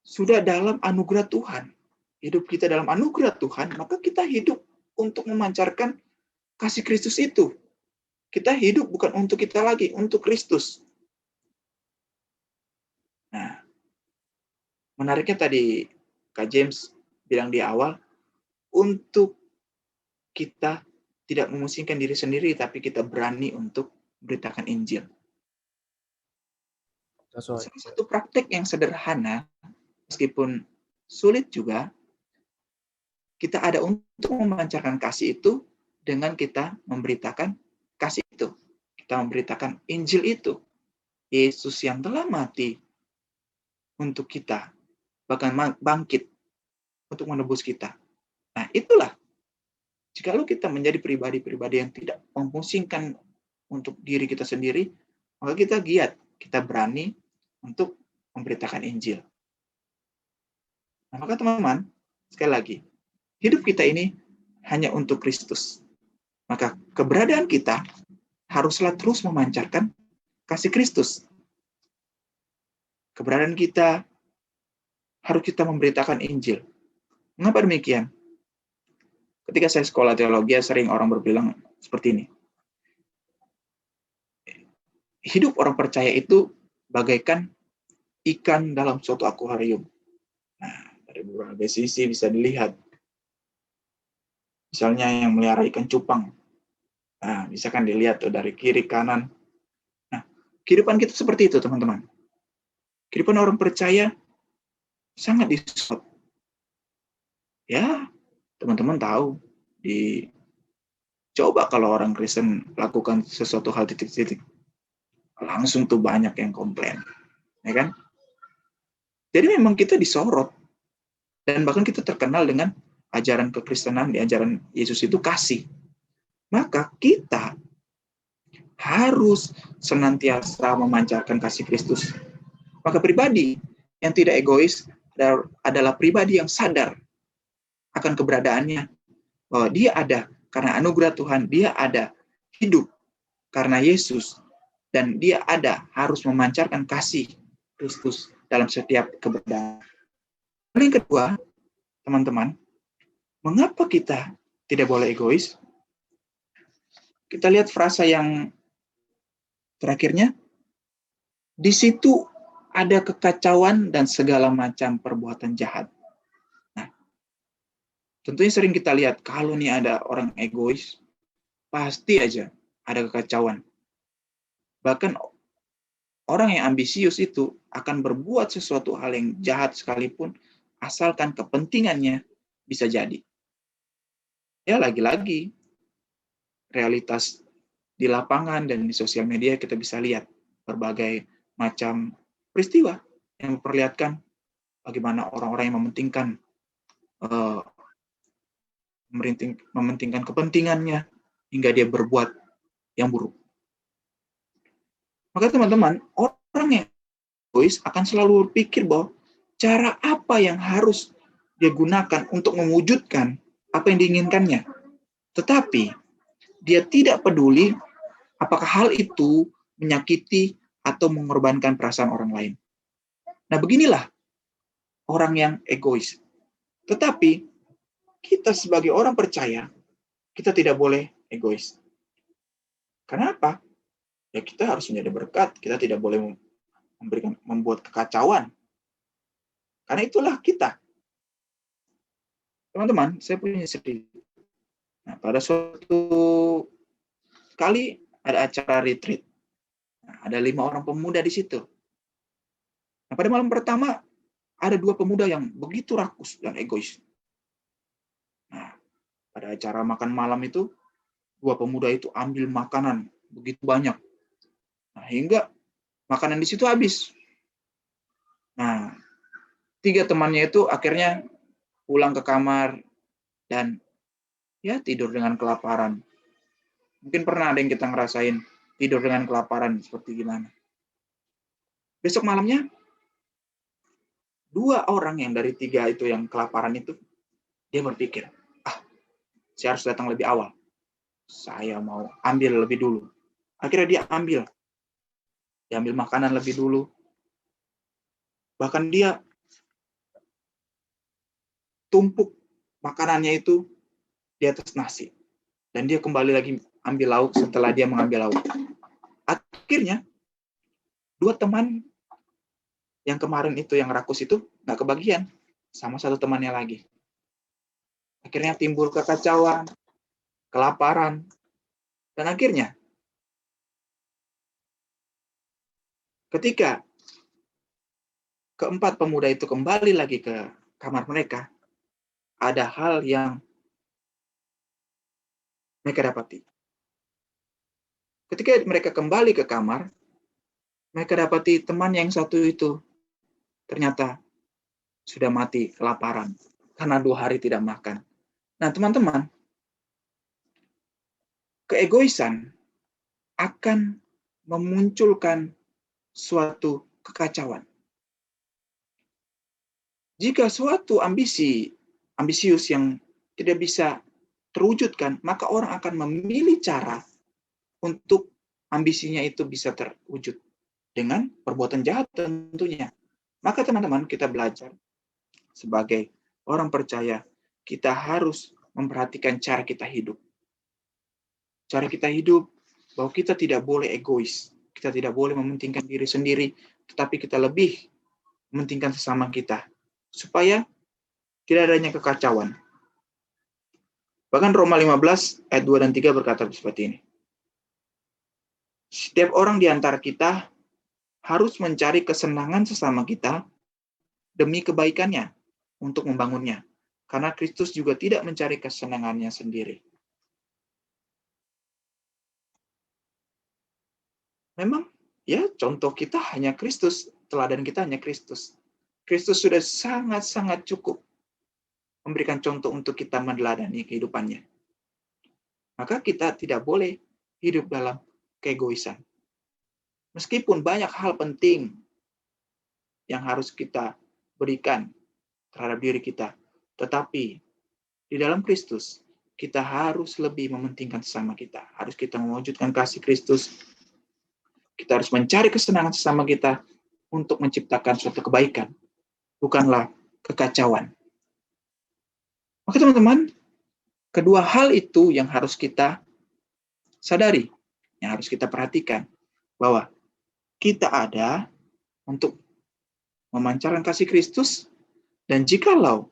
sudah dalam anugerah Tuhan. Hidup kita dalam anugerah Tuhan, maka kita hidup untuk memancarkan kasih Kristus itu. Kita hidup bukan untuk kita lagi, untuk Kristus. Nah, menariknya tadi Kak James bilang di awal, untuk kita tidak memusingkan diri sendiri, tapi kita berani untuk memberitakan Injil. Salah satu praktek yang sederhana, meskipun sulit juga, kita ada untuk memancarkan kasih itu dengan kita memberitakan kasih itu. Kita memberitakan Injil itu. Yesus yang telah mati untuk kita, bahkan bangkit untuk menebus kita. Nah, itulah. Jikalau kita menjadi pribadi-pribadi yang tidak memusingkan untuk diri kita sendiri, maka kita giat, kita berani untuk memberitakan Injil. Nah, maka teman-teman, sekali lagi, hidup kita ini hanya untuk Kristus. Maka keberadaan kita haruslah terus memancarkan kasih Kristus. Keberadaan kita harus kita memberitakan Injil. Mengapa demikian? Ketika saya sekolah teologi, sering orang berbilang seperti ini. Hidup orang percaya itu bagaikan ikan dalam suatu akuarium. Nah, dari berbagai sisi bisa dilihat. Misalnya yang melihara ikan cupang. Nah, bisa kan dilihat tuh dari kiri kanan. Nah, kehidupan kita seperti itu, teman-teman. Kehidupan orang percaya sangat disupport. Ya, teman-teman tahu, coba kalau orang Kristen lakukan sesuatu hal titik-titik, langsung tuh banyak yang komplain, ya kan? Jadi memang kita disorot, dan bahkan kita terkenal dengan ajaran kekristenan, di ajaran Yesus itu kasih. Maka kita harus senantiasa memancarkan kasih Kristus. Maka pribadi yang tidak egois adalah pribadi yang sadar akan keberadaannya, bahwa dia ada karena anugerah Tuhan, dia ada hidup karena Yesus, dan dia ada harus memancarkan kasih Kristus dalam setiap keberadaan. Yang kedua, teman-teman, mengapa kita tidak boleh egois? Kita lihat frasa yang terakhirnya, di situ ada kekacauan dan segala macam perbuatan jahat. Tentunya sering kita lihat, kalau nih ada orang egois, pasti aja ada kekacauan. Bahkan orang yang ambisius itu akan berbuat sesuatu hal yang jahat sekalipun, asalkan kepentingannya bisa jadi. Ya, lagi-lagi, realitas di lapangan dan di sosial media kita bisa lihat berbagai macam peristiwa yang memperlihatkan bagaimana orang-orang yang mementingkan kepentingannya hingga dia berbuat yang buruk. Maka teman-teman, orang yang egois akan selalu berpikir bahwa cara apa yang harus dia gunakan untuk mewujudkan apa yang diinginkannya. Tetapi dia tidak peduli apakah hal itu menyakiti atau mengorbankan perasaan orang lain. Nah, beginilah orang yang egois. Tetapi kita sebagai orang percaya, kita tidak boleh egois. Kenapa? Ya, kita harus menjadi berkat. Kita tidak boleh membuat kekacauan. Karena itulah kita. Teman-teman, saya punya cerita. Nah, pada suatu kali ada acara retreat. Nah, ada 5 orang pemuda di situ. Nah, pada malam pertama, ada 2 pemuda yang begitu rakus dan egois. Nah, pada acara makan malam itu, 2 pemuda itu ambil makanan begitu banyak. Nah, hingga makanan di situ habis. Nah, 3 temannya itu akhirnya pulang ke kamar dan ya tidur dengan kelaparan. Mungkin pernah ada yang kita ngerasain tidur dengan kelaparan seperti gimana. Besok malamnya, 2 orang yang dari 3 itu yang kelaparan itu, dia berpikir, saya harus datang lebih awal saya mau ambil lebih dulu. Akhirnya dia ambil makanan lebih dulu. Bahkan dia tumpuk makanannya itu di atas nasi. Dan dia kembali lagi ambil lauk setelah dia mengambil lauk. Akhirnya, dua teman yang kemarin itu, yang rakus itu, nggak kebagian sama satu temannya lagi. Akhirnya timbul kekacauan, kelaparan, dan akhirnya ketika keempat pemuda itu kembali lagi ke kamar mereka, ada hal yang mereka dapati. Ketika mereka kembali ke kamar, mereka dapati teman yang satu itu ternyata sudah mati kelaparan karena 2 hari tidak makan. Nah, teman-teman, keegoisan akan memunculkan suatu kekacauan. Jika suatu ambisius yang tidak bisa terwujudkan, maka orang akan memilih cara untuk ambisinya itu bisa terwujud dengan perbuatan jahat tentunya. Maka teman-teman, kita belajar sebagai orang percaya, kita harus memperhatikan cara kita hidup. Cara kita hidup, bahwa kita tidak boleh egois. Kita tidak boleh mementingkan diri sendiri, tetapi kita lebih mementingkan sesama kita. Supaya tidak adanya kekacauan. Bahkan Roma 15 ayat 2 dan 3 berkata seperti ini. Setiap orang di antara kita harus mencari kesenangan sesama kita demi kebaikannya untuk membangunnya. Karena Kristus juga tidak mencari kesenangannya sendiri. Memang, ya contoh kita hanya Kristus, teladan kita hanya Kristus. Kristus sudah sangat-sangat cukup memberikan contoh untuk kita meneladani kehidupannya. Maka kita tidak boleh hidup dalam keegoisan. Meskipun banyak hal penting yang harus kita berikan terhadap diri kita, tetapi di dalam Kristus kita harus lebih mementingkan sesama kita. Harus kita mewujudkan kasih Kristus. Kita harus mencari kesenangan sesama kita untuk menciptakan suatu kebaikan, bukanlah kekacauan. Maka teman-teman, kedua hal itu yang harus kita sadari, yang harus kita perhatikan, bahwa kita ada untuk memancarkan kasih Kristus, dan jikalau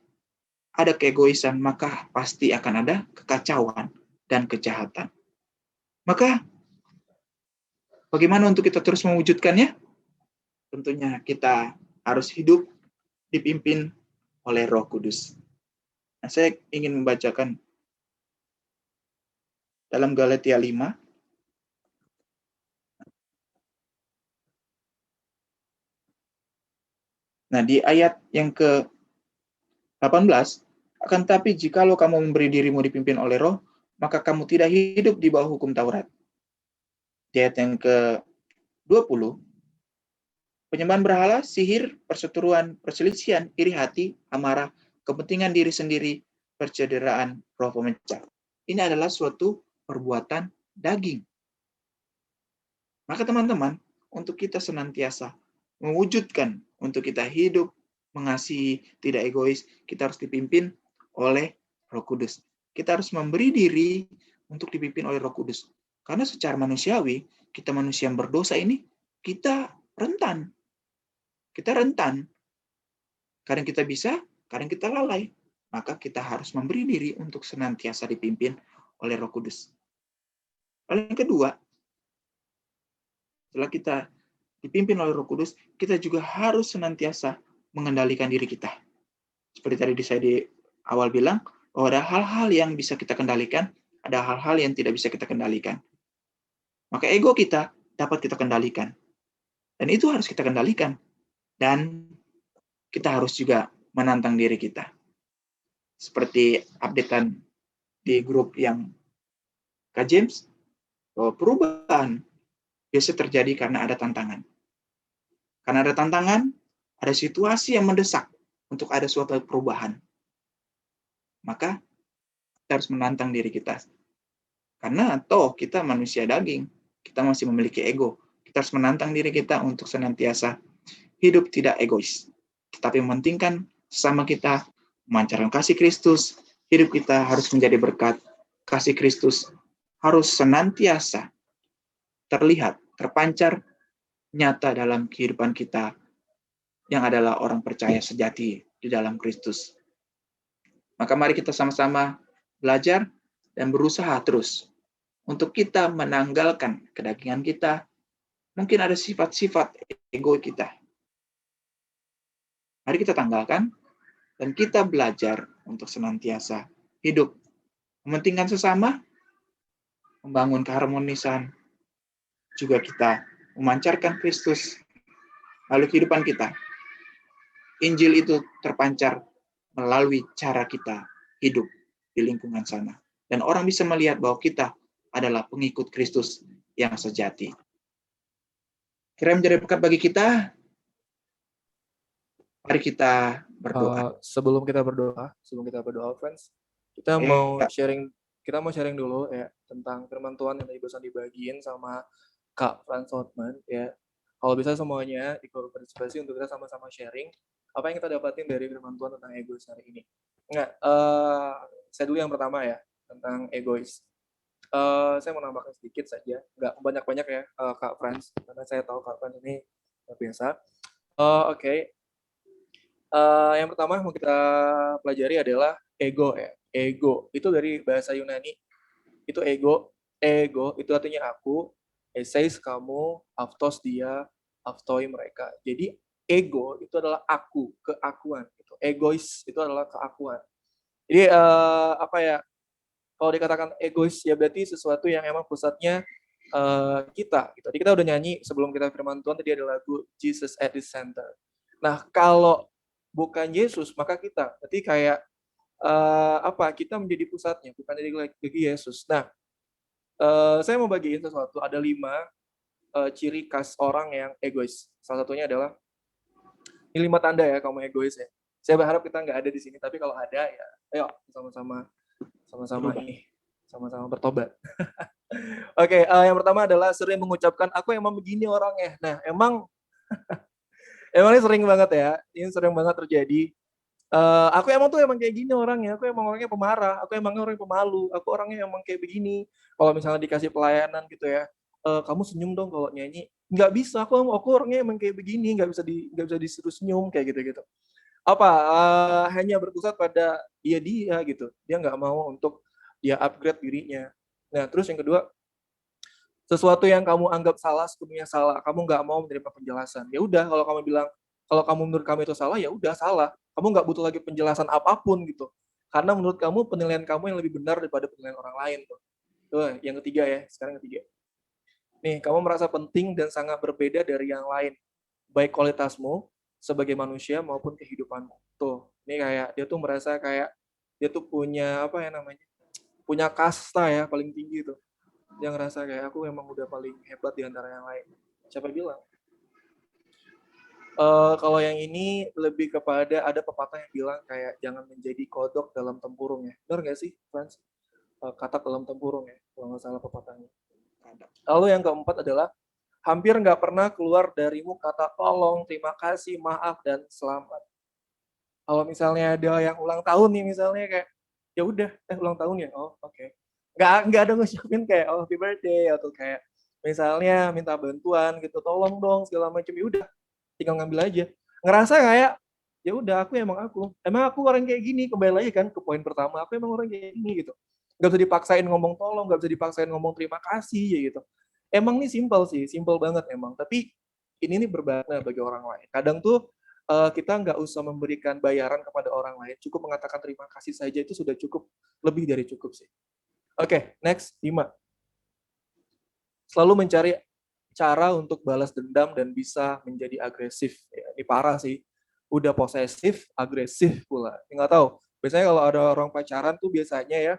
ada keegoisan, maka pasti akan ada kekacauan dan kejahatan. Maka, bagaimana untuk kita terus mewujudkannya? Tentunya kita harus hidup dipimpin oleh Roh Kudus. Nah, saya ingin membacakan dalam Galatia 5. Nah, di ayat yang ke-18, akan tetapi jikalau kamu memberi dirimu dipimpin oleh Roh, maka kamu tidak hidup di bawah hukum Taurat. Di ayat yang ke-20, penyembahan berhala, sihir, perseteruan, perselisihan, iri hati, amarah, kepentingan diri sendiri, percederaan, roh pemecah. Ini adalah suatu perbuatan daging. Maka teman-teman, untuk kita senantiasa mewujudkan, untuk kita hidup, mengasihi, tidak egois, kita harus dipimpin oleh Roh Kudus. Kita harus memberi diri untuk dipimpin oleh Roh Kudus. Karena secara manusiawi, kita manusia yang berdosa ini, kita rentan. Kita rentan. Kadang kita bisa, kadang kita lalai. Maka kita harus memberi diri untuk senantiasa dipimpin oleh Roh Kudus. Lalu yang kedua, setelah kita dipimpin oleh Roh Kudus, kita juga harus senantiasa mengendalikan diri kita. Seperti tadi saya di awal bilang, bahwa ada hal-hal yang bisa kita kendalikan, ada hal-hal yang tidak bisa kita kendalikan. Maka ego kita dapat kita kendalikan. Dan itu harus kita kendalikan. Dan kita harus juga menantang diri kita. Seperti updatean di grup yang Kak James, bahwa perubahan biasa terjadi karena ada tantangan. Karena ada tantangan, ada situasi yang mendesak untuk ada suatu perubahan. Maka kita harus menantang diri kita. Karena toh kita manusia daging, kita masih memiliki ego. Kita harus menantang diri kita untuk senantiasa hidup tidak egois, tetapi mementingkan sesama kita, memancarkan kasih Kristus. Hidup kita harus menjadi berkat. Kasih Kristus harus senantiasa terlihat, terpancar, nyata dalam kehidupan kita yang adalah orang percaya sejati di dalam Kristus. Maka mari kita sama-sama belajar dan berusaha terus untuk kita menanggalkan kedagingan kita. Mungkin ada sifat-sifat ego kita. Mari kita tanggalkan dan kita belajar untuk senantiasa hidup, mementingkan sesama, membangun keharmonisan, juga kita memancarkan Kristus. Lalu kehidupan kita, Injil itu terpancar melalui cara kita hidup di lingkungan sana. Dan orang bisa melihat bahwa kita adalah pengikut Kristus yang sejati. Kira menjadi berkat bagi kita. Mari kita berdoa. Sebelum kita berdoa, friends, kita mau sharing dulu ya tentang firman Tuhan yang tadi barusan dibagiin sama Kak Franz Hotman ya. Kalau bisa semuanya ikut partisipasi untuk kita sama-sama sharing apa yang kita dapatin dari firman Tuhan tentang egois hari ini. Saya dulu yang pertama ya tentang egois. Saya mau nambahkan sedikit saja, nggak banyak-banyak ya Kak Franz, karena saya tahu Kak Franz ini luar biasa. Oke. Yang pertama yang mau kita pelajari adalah ego ya. Ego itu dari bahasa Yunani. Itu ego itu artinya aku, eseis kamu, aftos dia, aftoi mereka. Jadi ego itu adalah aku, keakuan. Gitu. Egois itu adalah keakuan. Jadi apa ya? Kalau dikatakan egois ya berarti sesuatu yang emang pusatnya kita. Gitu. Tadi kita udah nyanyi sebelum kita firman Tuhan tadi ada lagu Jesus at the Center. Nah kalau bukan Yesus maka kita. Berarti kayak kita menjadi pusatnya, bukan jadi bagi Yesus. Nah saya mau bagiin sesuatu. Ada 5 ciri khas orang yang egois. Salah satunya adalah ini 5 tanda ya kamu egois ya. Saya berharap kita nggak ada di sini, tapi kalau ada ya, ayo sama-sama bertobat. Oke, yang pertama adalah sering mengucapkan aku emang begini orangnya. Nah, emang ini sering banget ya. Ini sering banget terjadi. Aku emang kayak gini orangnya. Aku emang orangnya pemarah. Aku emang orang pemalu. Aku orangnya emang kayak begini. Kalau misalnya dikasih pelayanan gitu ya, kamu senyum dong kalau nyanyi. Nggak bisa. Aku orangnya emang kayak begini. Nggak bisa disuruh senyum kayak gitu. Hanya berpusat pada dia gitu. Dia nggak mau untuk dia upgrade dirinya. Nah, terus yang kedua, sesuatu yang kamu anggap salah sepenuhnya salah. Kamu nggak mau menerima penjelasan. Ya udah, kalau kamu bilang kalau kamu menurut kamu itu salah, ya udah salah. Kamu nggak butuh lagi penjelasan apapun gitu. Karena menurut kamu penilaian kamu yang lebih benar daripada penilaian orang lain tuh. Tuh, yang ketiga ya. Sekarang ketiga. Nih, kamu merasa penting dan sangat berbeda dari yang lain. Baik kualitasmu sebagai manusia maupun kehidupanmu. Tuh, ini kayak dia tuh merasa kayak dia tuh punya punya kasta ya paling tinggi tuh. Dia ngerasa kayak aku emang udah paling hebat di antara yang lain. Siapa bilang? Kalau yang ini lebih kepada ada pepatah yang bilang kayak jangan menjadi kodok dalam tempurung ya. Benar nggak sih, Franz? Katak dalam tempurung ya, kalau nggak salah pepatahnya. Lalu yang keempat adalah hampir nggak pernah keluar darimu kata tolong, terima kasih, maaf, dan selamat. Kalau misalnya ada yang ulang tahun nih misalnya kayak, ya udah, ulang tahun ya, oh oke. Nggak ada ngucapin kayak, oh happy birthday, atau kayak misalnya minta bantuan gitu, tolong dong segala macam, ya udah, tinggal ngambil aja. Ngerasa kayak, ya udah aku emang orang kayak gini, kembali lagi kan ke poin pertama, aku emang orang kayak gini gitu. Nggak bisa dipaksain ngomong tolong, nggak bisa dipaksain ngomong terima kasih ya gitu. Emang ini simpel banget emang. Tapi ini bermakna bagi orang lain. Kadang tuh kita nggak usah memberikan bayaran kepada orang lain, cukup mengatakan terima kasih saja itu sudah cukup, lebih dari cukup sih. Oke, next 5. Selalu mencari cara untuk balas dendam dan bisa menjadi agresif. Ya, ini parah sih. Udah posesif, agresif pula. Nggak tahu. Biasanya kalau ada orang pacaran tuh biasanya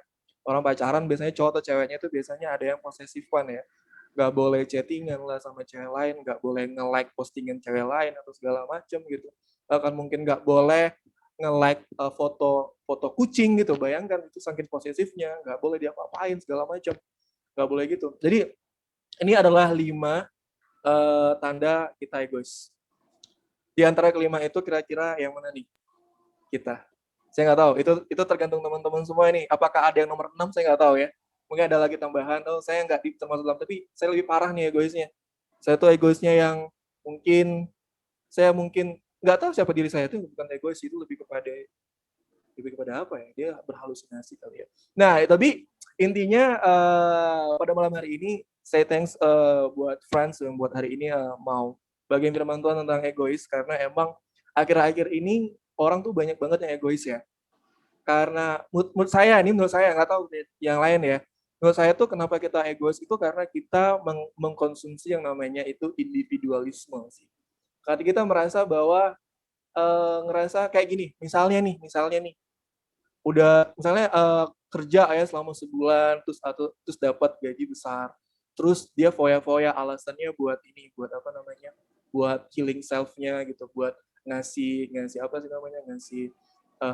cowok atau ceweknya tuh biasanya ada yang posesifan ya. Nggak boleh chattingan lah sama cewek lain, nggak boleh nge-like postingan cewek lain atau segala macam gitu. Bahkan mungkin nggak boleh nge-like foto kucing gitu. Bayangkan itu saking posesifnya, nggak boleh diapa-apain segala macam. nggak boleh gitu. Jadi ini adalah 5 tanda kita egois. Di antara kelima itu kira-kira yang mana nih kita? Saya nggak tahu. Itu tergantung teman-teman semua ini. Apakah ada yang nomor 6? Saya nggak tahu ya. Mungkin ada lagi tambahan. Oh, saya nggak termasuk dalam, tapi saya lebih parah nih egoisnya. Saya tuh egoisnya yang mungkin nggak tahu siapa diri saya, itu bukan egois, itu lebih kepada apa ya? Dia berhalusinasi kali ya. Nah, tapi intinya pada malam hari ini saya thanks buat Franz yang buat hari ini mau bagian firman Tuhan tentang egois, karena emang akhir-akhir ini orang tuh banyak banget yang egois ya. Karena menurut saya nggak tahu yang lain ya. Menurut saya tuh kenapa kita egois itu karena kita mengkonsumsi yang namanya itu individualisme sih. Karena kita merasa bahwa ngerasa kayak gini, misalnya nih, udah misalnya kerja ya selama sebulan terus dapat gaji besar, terus dia foya-foya alasannya buat buat healing self-nya gitu, buat ngasih apa sih namanya, ngasih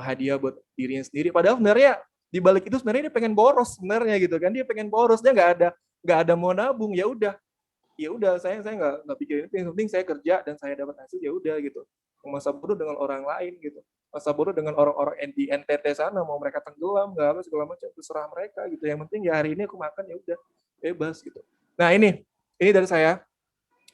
hadiah buat dirinya sendiri, padahal sebenarnya di balik itu sebenarnya dia pengen boros sebenarnya gitu kan, dia pengen boros, dia nggak ada mau nabung. Ya udah saya nggak pikirin itu, yang penting saya kerja dan saya dapat hasil, ya udah gitu. Masa bodoh dengan orang lain gitu, masa bodoh dengan orang-orang di NTT sana, mau mereka tenggelam nggak apa segala macam, terserah mereka gitu, yang penting ya hari ini aku makan, ya udah bebas gitu. Nah ini dari saya,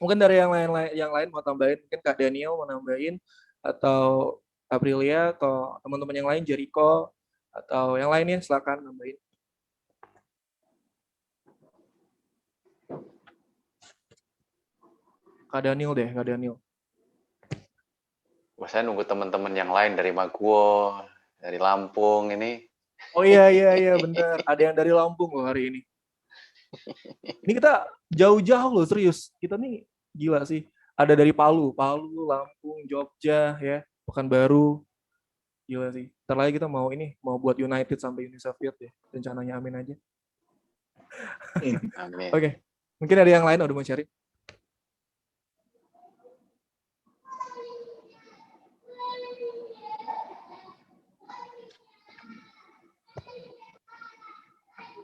mungkin dari yang lain mau tambahin, mungkin Kak Daniel mau nambahin, atau Aprilia, atau teman-teman yang lain, Jericho atau yang lainnya, silakan nambahin. Kak Daniel deh, Kak Daniel. Wah, saya nunggu teman-teman yang lain dari Maguwo, dari Lampung ini. Oh iya benar, ada yang dari Lampung loh hari ini. Ini kita jauh-jauh loh, serius. Kita nih gila sih. Ada dari Palu, Lampung, Jogja ya, Pekanbaru. Gila sih. Ntar lagi kita mau buat United sampai Uni Soviet ya. Rencananya, amin aja. Amin. Oke. Mungkin ada yang lain udah mau cari.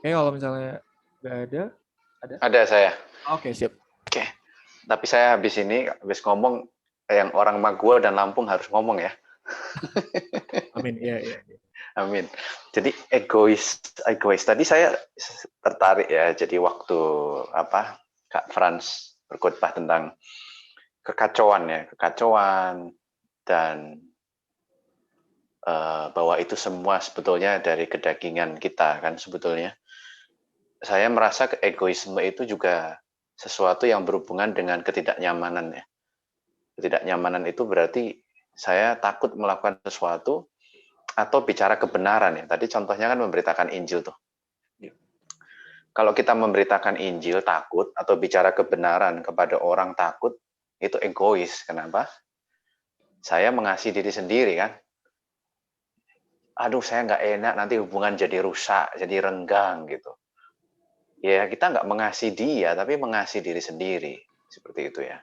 Kalau misalnya nggak ada? Ada saya. Oke, siap. Oke. Tapi saya habis ngomong, yang orang Maguwo dan Lampung harus ngomong ya. Amin, iya. Amin. Jadi egois. Tadi saya tertarik ya. Jadi waktu Kak Franz berkhotbah tentang kekacauan dan bahwa itu semua sebetulnya dari kedagingan kita kan sebetulnya. Saya merasa egoisme itu juga sesuatu yang berhubungan dengan ketidaknyamanan ya. Ketidaknyamanan itu berarti saya takut melakukan sesuatu atau bicara kebenaran ya. Tadi contohnya kan memberitakan Injil tuh. Kalau kita memberitakan Injil takut atau bicara kebenaran kepada orang takut, itu egois. Kenapa? Saya mengasihi diri sendiri kan. Aduh, saya nggak enak, nanti hubungan jadi rusak, jadi renggang gitu. Ya, kita nggak mengasihi dia, tapi mengasihi diri sendiri. Seperti itu ya.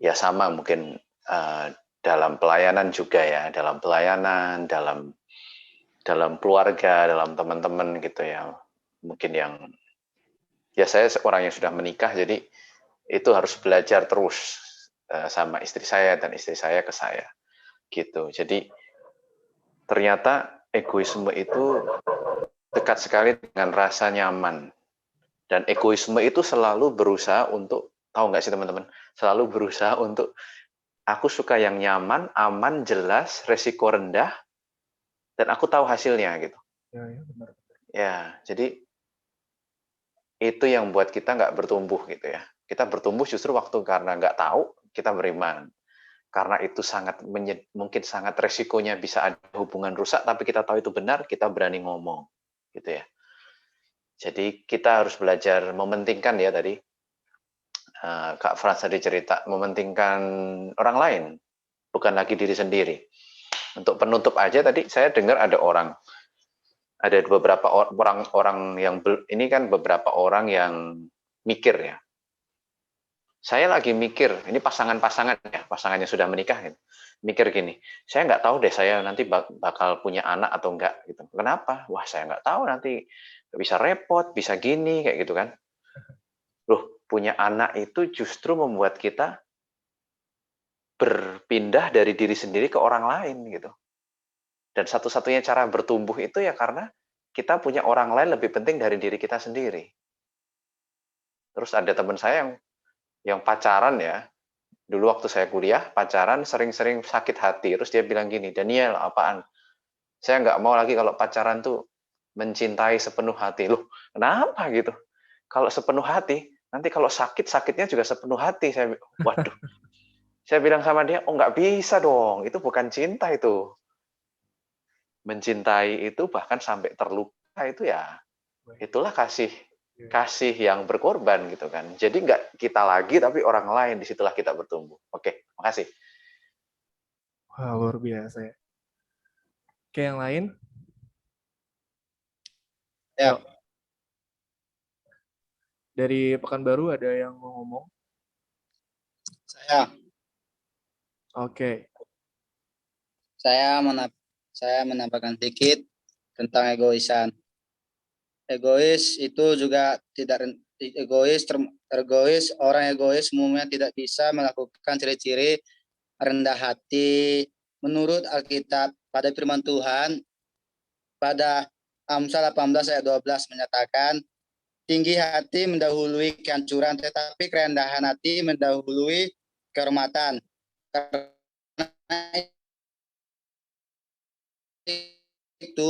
Ya sama mungkin dalam pelayanan juga ya. Dalam pelayanan, dalam keluarga, dalam teman-teman gitu ya. Mungkin ya saya seorang yang sudah menikah, jadi itu harus belajar terus sama istri saya dan istri saya ke saya. Gitu. Jadi ternyata egoisme itu dekat sekali dengan rasa nyaman. Dan egoisme itu selalu berusaha untuk, tahu nggak sih teman-teman, selalu berusaha untuk, aku suka yang nyaman, aman, jelas, resiko rendah, dan aku tahu hasilnya gitu. Ya, benar. Ya, jadi itu yang buat kita nggak bertumbuh gitu ya. Kita bertumbuh justru waktu karena nggak tahu, kita beriman. Karena itu mungkin sangat resikonya bisa ada hubungan rusak, tapi kita tahu itu benar, kita berani ngomong. Gitu ya. Jadi kita harus belajar mementingkan ya tadi. Kak Frans tadi cerita, mementingkan orang lain, bukan lagi diri sendiri. Untuk penutup aja tadi saya dengar ada beberapa orang yang ini kan beberapa orang yang mikir ya. Saya lagi mikir, ini pasangan-pasangan ya, pasangan yang sudah menikah, gitu. Mikir gini, saya nggak tahu deh saya nanti bakal punya anak atau enggak gitu. Kenapa? Wah, saya nggak tahu nanti bisa repot, bisa gini kayak gitu kan. Loh, punya anak itu justru membuat kita berpindah dari diri sendiri ke orang lain gitu. Dan satu-satunya cara bertumbuh itu ya karena kita punya orang lain lebih penting dari diri kita sendiri. Terus ada teman saya yang pacaran ya, dulu waktu saya kuliah, pacaran sering-sering sakit hati. Terus dia bilang gini, Daniel, apaan? Saya nggak mau lagi kalau pacaran tuh mencintai sepenuh hati. Loh, kenapa gitu? Kalau sepenuh hati, nanti kalau sakit, sakitnya juga sepenuh hati. Waduh. Saya bilang sama dia, oh nggak bisa dong, itu bukan cinta itu. Mencintai itu bahkan sampai terluka itu ya, itulah kasih yang berkorban gitu kan. Jadi nggak kita lagi tapi orang lain, disitulah kita bertumbuh. Oke, makasih. Wah, luar biasa ya. Oke, yang lain? Ya. Dari Pekanbaru ada yang mau ngomong? Saya. Oke. Saya menambahkan sedikit tentang egoisan. Egois itu juga tidak egois. Orang egois umumnya tidak bisa melakukan ciri-ciri rendah hati. Menurut Alkitab pada firman Tuhan pada Amsal 18 ayat 12 menyatakan, tinggi hati mendahului kehancuran, tetapi kerendahan hati mendahului kehormatan. Karena itu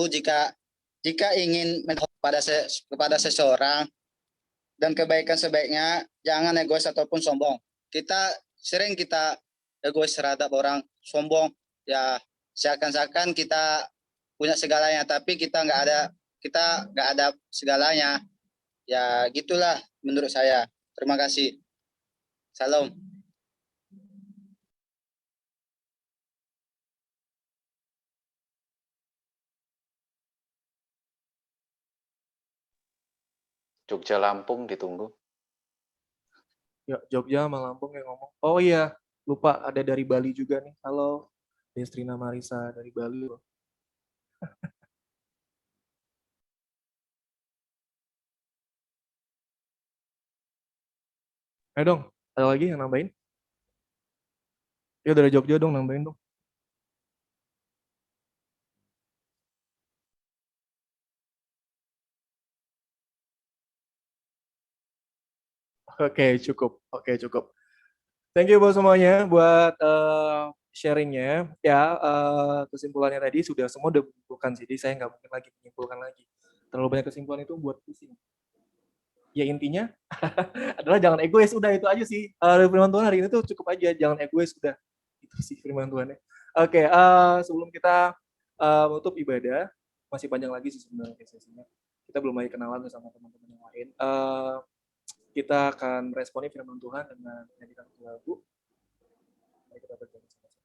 jika ingin kepada seseorang dan kebaikan sebaiknya jangan egois ataupun sombong. Kita egois terhadap orang, sombong ya, seakan-akan kita punya segalanya tapi kita nggak ada segalanya. Ya gitulah menurut saya. Terima kasih. Salam. Jogja Lampung ditunggu. Ya, Jogja sama Lampung yang ngomong. Oh iya, lupa ada dari Bali juga nih. Halo, Destrina Marisa dari Bali loh. Ayo dong, ada lagi yang nambahin? Ya dari Jogja dong, nambahin dong. Oke, cukup. Thank you buat semuanya buat sharingnya. Ya, kesimpulannya tadi sudah semua udah menyimpulkan sih. Jadi saya nggak mungkin lagi menyimpulkan lagi. Terlalu banyak kesimpulan itu buat pusing. Ya intinya adalah jangan egois. Udah itu aja sih. Firman Tuhan hari ini tuh cukup aja. Jangan egois. Udah. Itu sih firman Tuhannya. Oke, sebelum kita menutup ibadah, masih panjang lagi sih sebenarnya sesinya. Kita belum lagi kenalan sama teman-teman yang lain. Kita akan meresponi firman Tuhan dengan menyanyikan lagu. Mari kita berdoa sama-sama.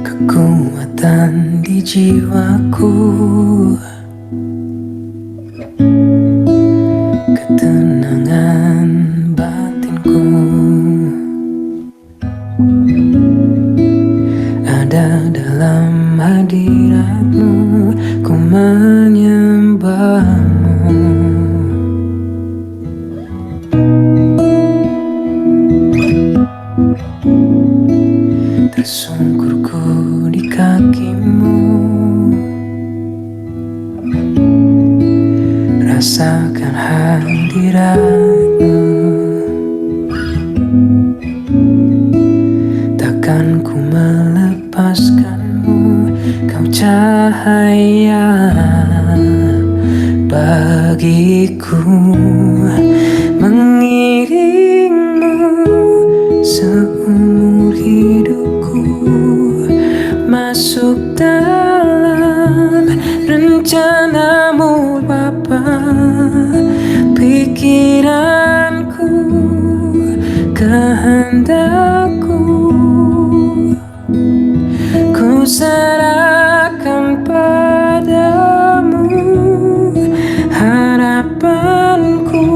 Kekuatan di jiwaku, ketenangan batinku, ada dalam hadirat-Mu, ku menyembah-Mu. Tersungkurku di kaki-Mu, rasakan hadirat-Mu. Takkan ku melepaskan-Mu, Kau cahaya bagiku, mengiring-Mu seumur hidup. dalam rencanamu Bapa, pikiranku, kehendakku, ku serahkan padamu, harapanku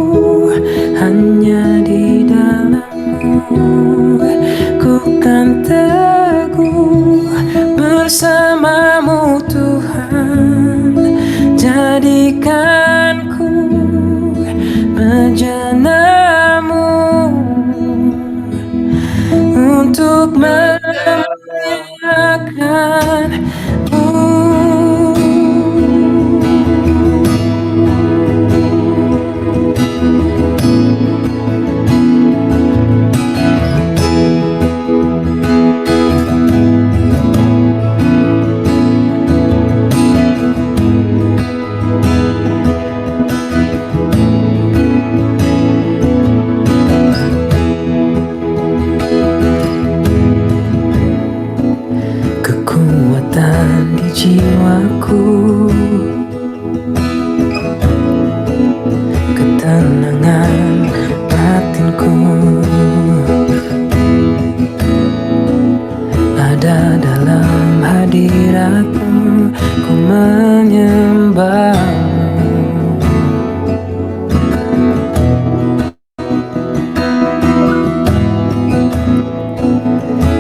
hanya di dalam-Mu. Ku kan teguh bersamamu Tuhan, jadikanku bejanamu untuk memuliakan-Mu. Kekuatan di jiwaku, ketenangan batinku, ada dalam hadirat-Mu, ku menyembah-Mu.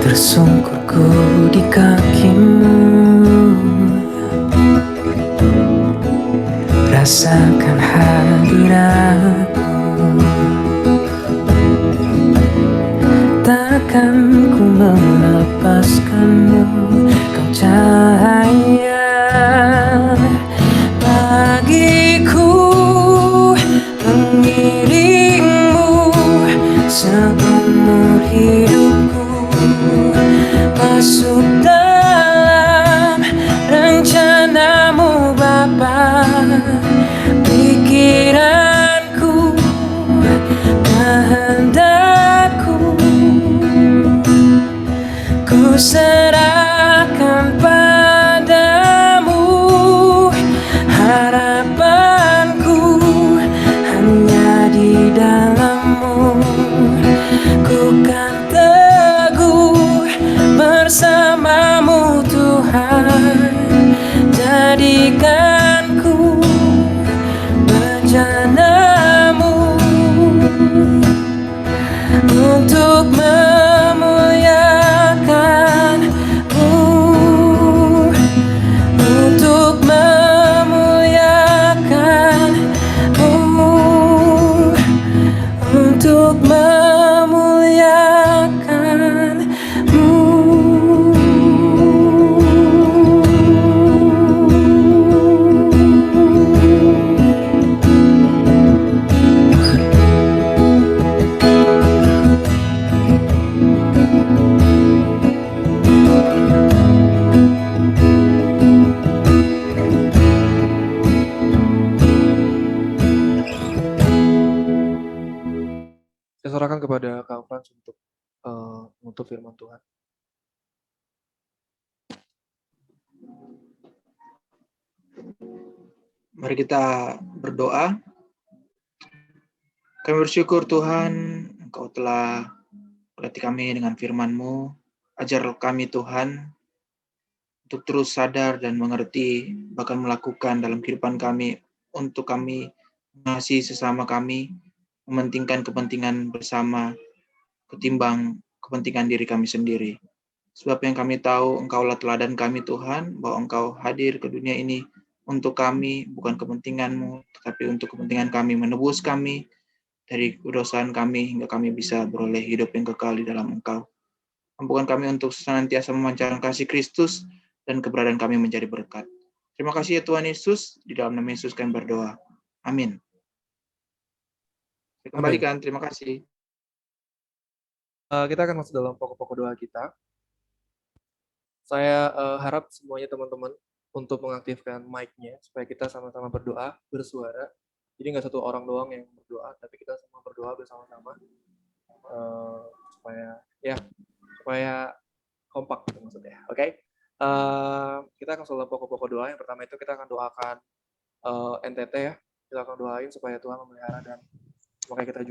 Tersungkurku di kaki-Mu, rasakan hadirat-Mu. Takkan ku melepaskan-Mu, Kau cahaya bagiku, mengiring-Mu seumur hidupku, masuk dalam rencana-Mu Bapa, pikiranku, kehendakku, ku serahkan padamu, harapanku hanya di dalam-Mu. Ku kan teguh bersamamu Tuhan, jadikanku bejanamu untuk memuliakan-Mu, untuk memuliakan-Mu, untuk memuliakan-Mu. Saya serahkan kepada Kak Frans untuk menutup firman Tuhan. Mari kita berdoa. Kami bersyukur Tuhan, Engkau telah berkati kami dengan firman-Mu. Ajar kami Tuhan, untuk terus sadar dan mengerti, bahkan melakukan dalam kehidupan kami, untuk kami mengasihi sesama kami, mementingkan kepentingan bersama, ketimbang kepentingan diri kami sendiri. Sebab yang kami tahu, Engkaulah teladan kami Tuhan, bahwa Engkau hadir ke dunia ini untuk kami, bukan kepentingan-Mu, tetapi untuk kepentingan kami, menebus kami dari kedosaan kami, hingga kami bisa beroleh hidup yang kekal di dalam Engkau. Mampukan kami untuk senantiasa memancarkan kasih Kristus, dan keberadaan kami menjadi berkat. Terima kasih ya Tuhan Yesus, di dalam nama Yesus kami berdoa. Amin. Saya kembalikan, terima kasih. Kita akan masuk dalam pokok-pokok doa kita. Saya harap semuanya teman-teman untuk mengaktifkan mic-nya supaya kita sama-sama berdoa, bersuara. Jadi nggak satu orang doang yang berdoa, tapi kita semua berdoa bersama-sama supaya kompak gitu maksudnya. Oke? Kita akan selalu pokok-pokok doa. Yang pertama itu kita akan doakan NTT ya. Kita akan doain supaya Tuhan memelihara dan makanya kita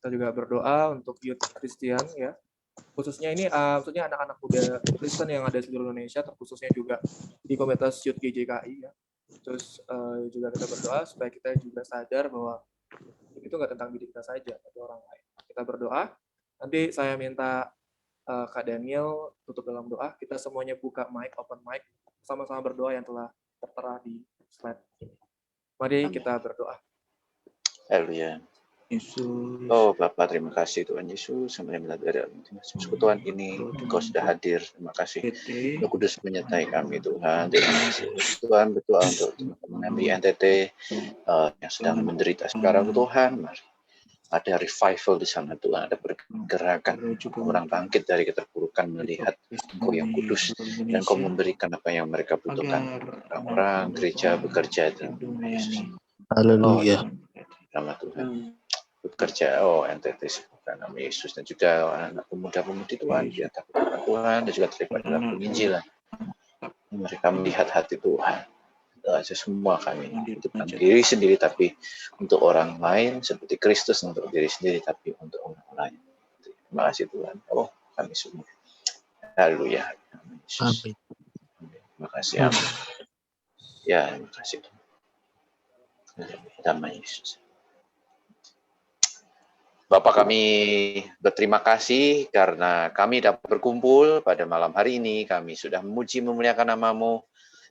juga berdoa untuk youth Kristen ya. Khususnya ini maksudnya anak-anak muda Kristen yang ada di seluruh Indonesia, terkhususnya juga di komunitas Youth GJKI ya. Terus juga kita berdoa supaya kita juga sadar bahwa itu nggak tentang diri kita saja, tapi orang lain. Kita berdoa. Nanti saya minta Kak Daniel tutup dalam doa. Kita semuanya buka mic, open mic, sama-sama berdoa yang telah tertera di slide ini. Mari kita berdoa. Haleluya. Yesus. Oh Bapak, terima kasih Tuhan Yesus. Sampai melihat persekutuan ini, Engkau sudah hadir. Terima kasih. Roh Kudus menyertai kami Tuhan. Terima kasih Tuhan, berdoa untuk teman-teman di NTT yang sedang menderita sekarang Tuhan. Mari ada revival di sana Tuhan, ada pergerakan, orang bangkit dari keterpurukan melihat Engkau yang kudus dan Engkau memberikan apa yang mereka butuhkan. Orang gereja bekerja dalam nama Yesus. Haleluya. Nama Tuhan bekerja, NTT bukan nama Yesus, dan juga anak pemuda-pemudi Tuhan dia takut akan Tuhan dan juga terlibat dalam penginjilan. Mereka melihat hati Tuhan. Semua kami hidupkan diri sendiri tapi untuk orang lain, seperti Kristus untuk diri sendiri tapi untuk orang lain. Terima kasih Tuhan. Oh kami semua. Haleluya. Amin. Terima kasih. Amin. Ya, terima kasih Tuhan. Damai Yesus. Bapak, kami berterima kasih karena kami dapat berkumpul pada malam hari ini. Kami sudah memuji memuliakan nama-Mu.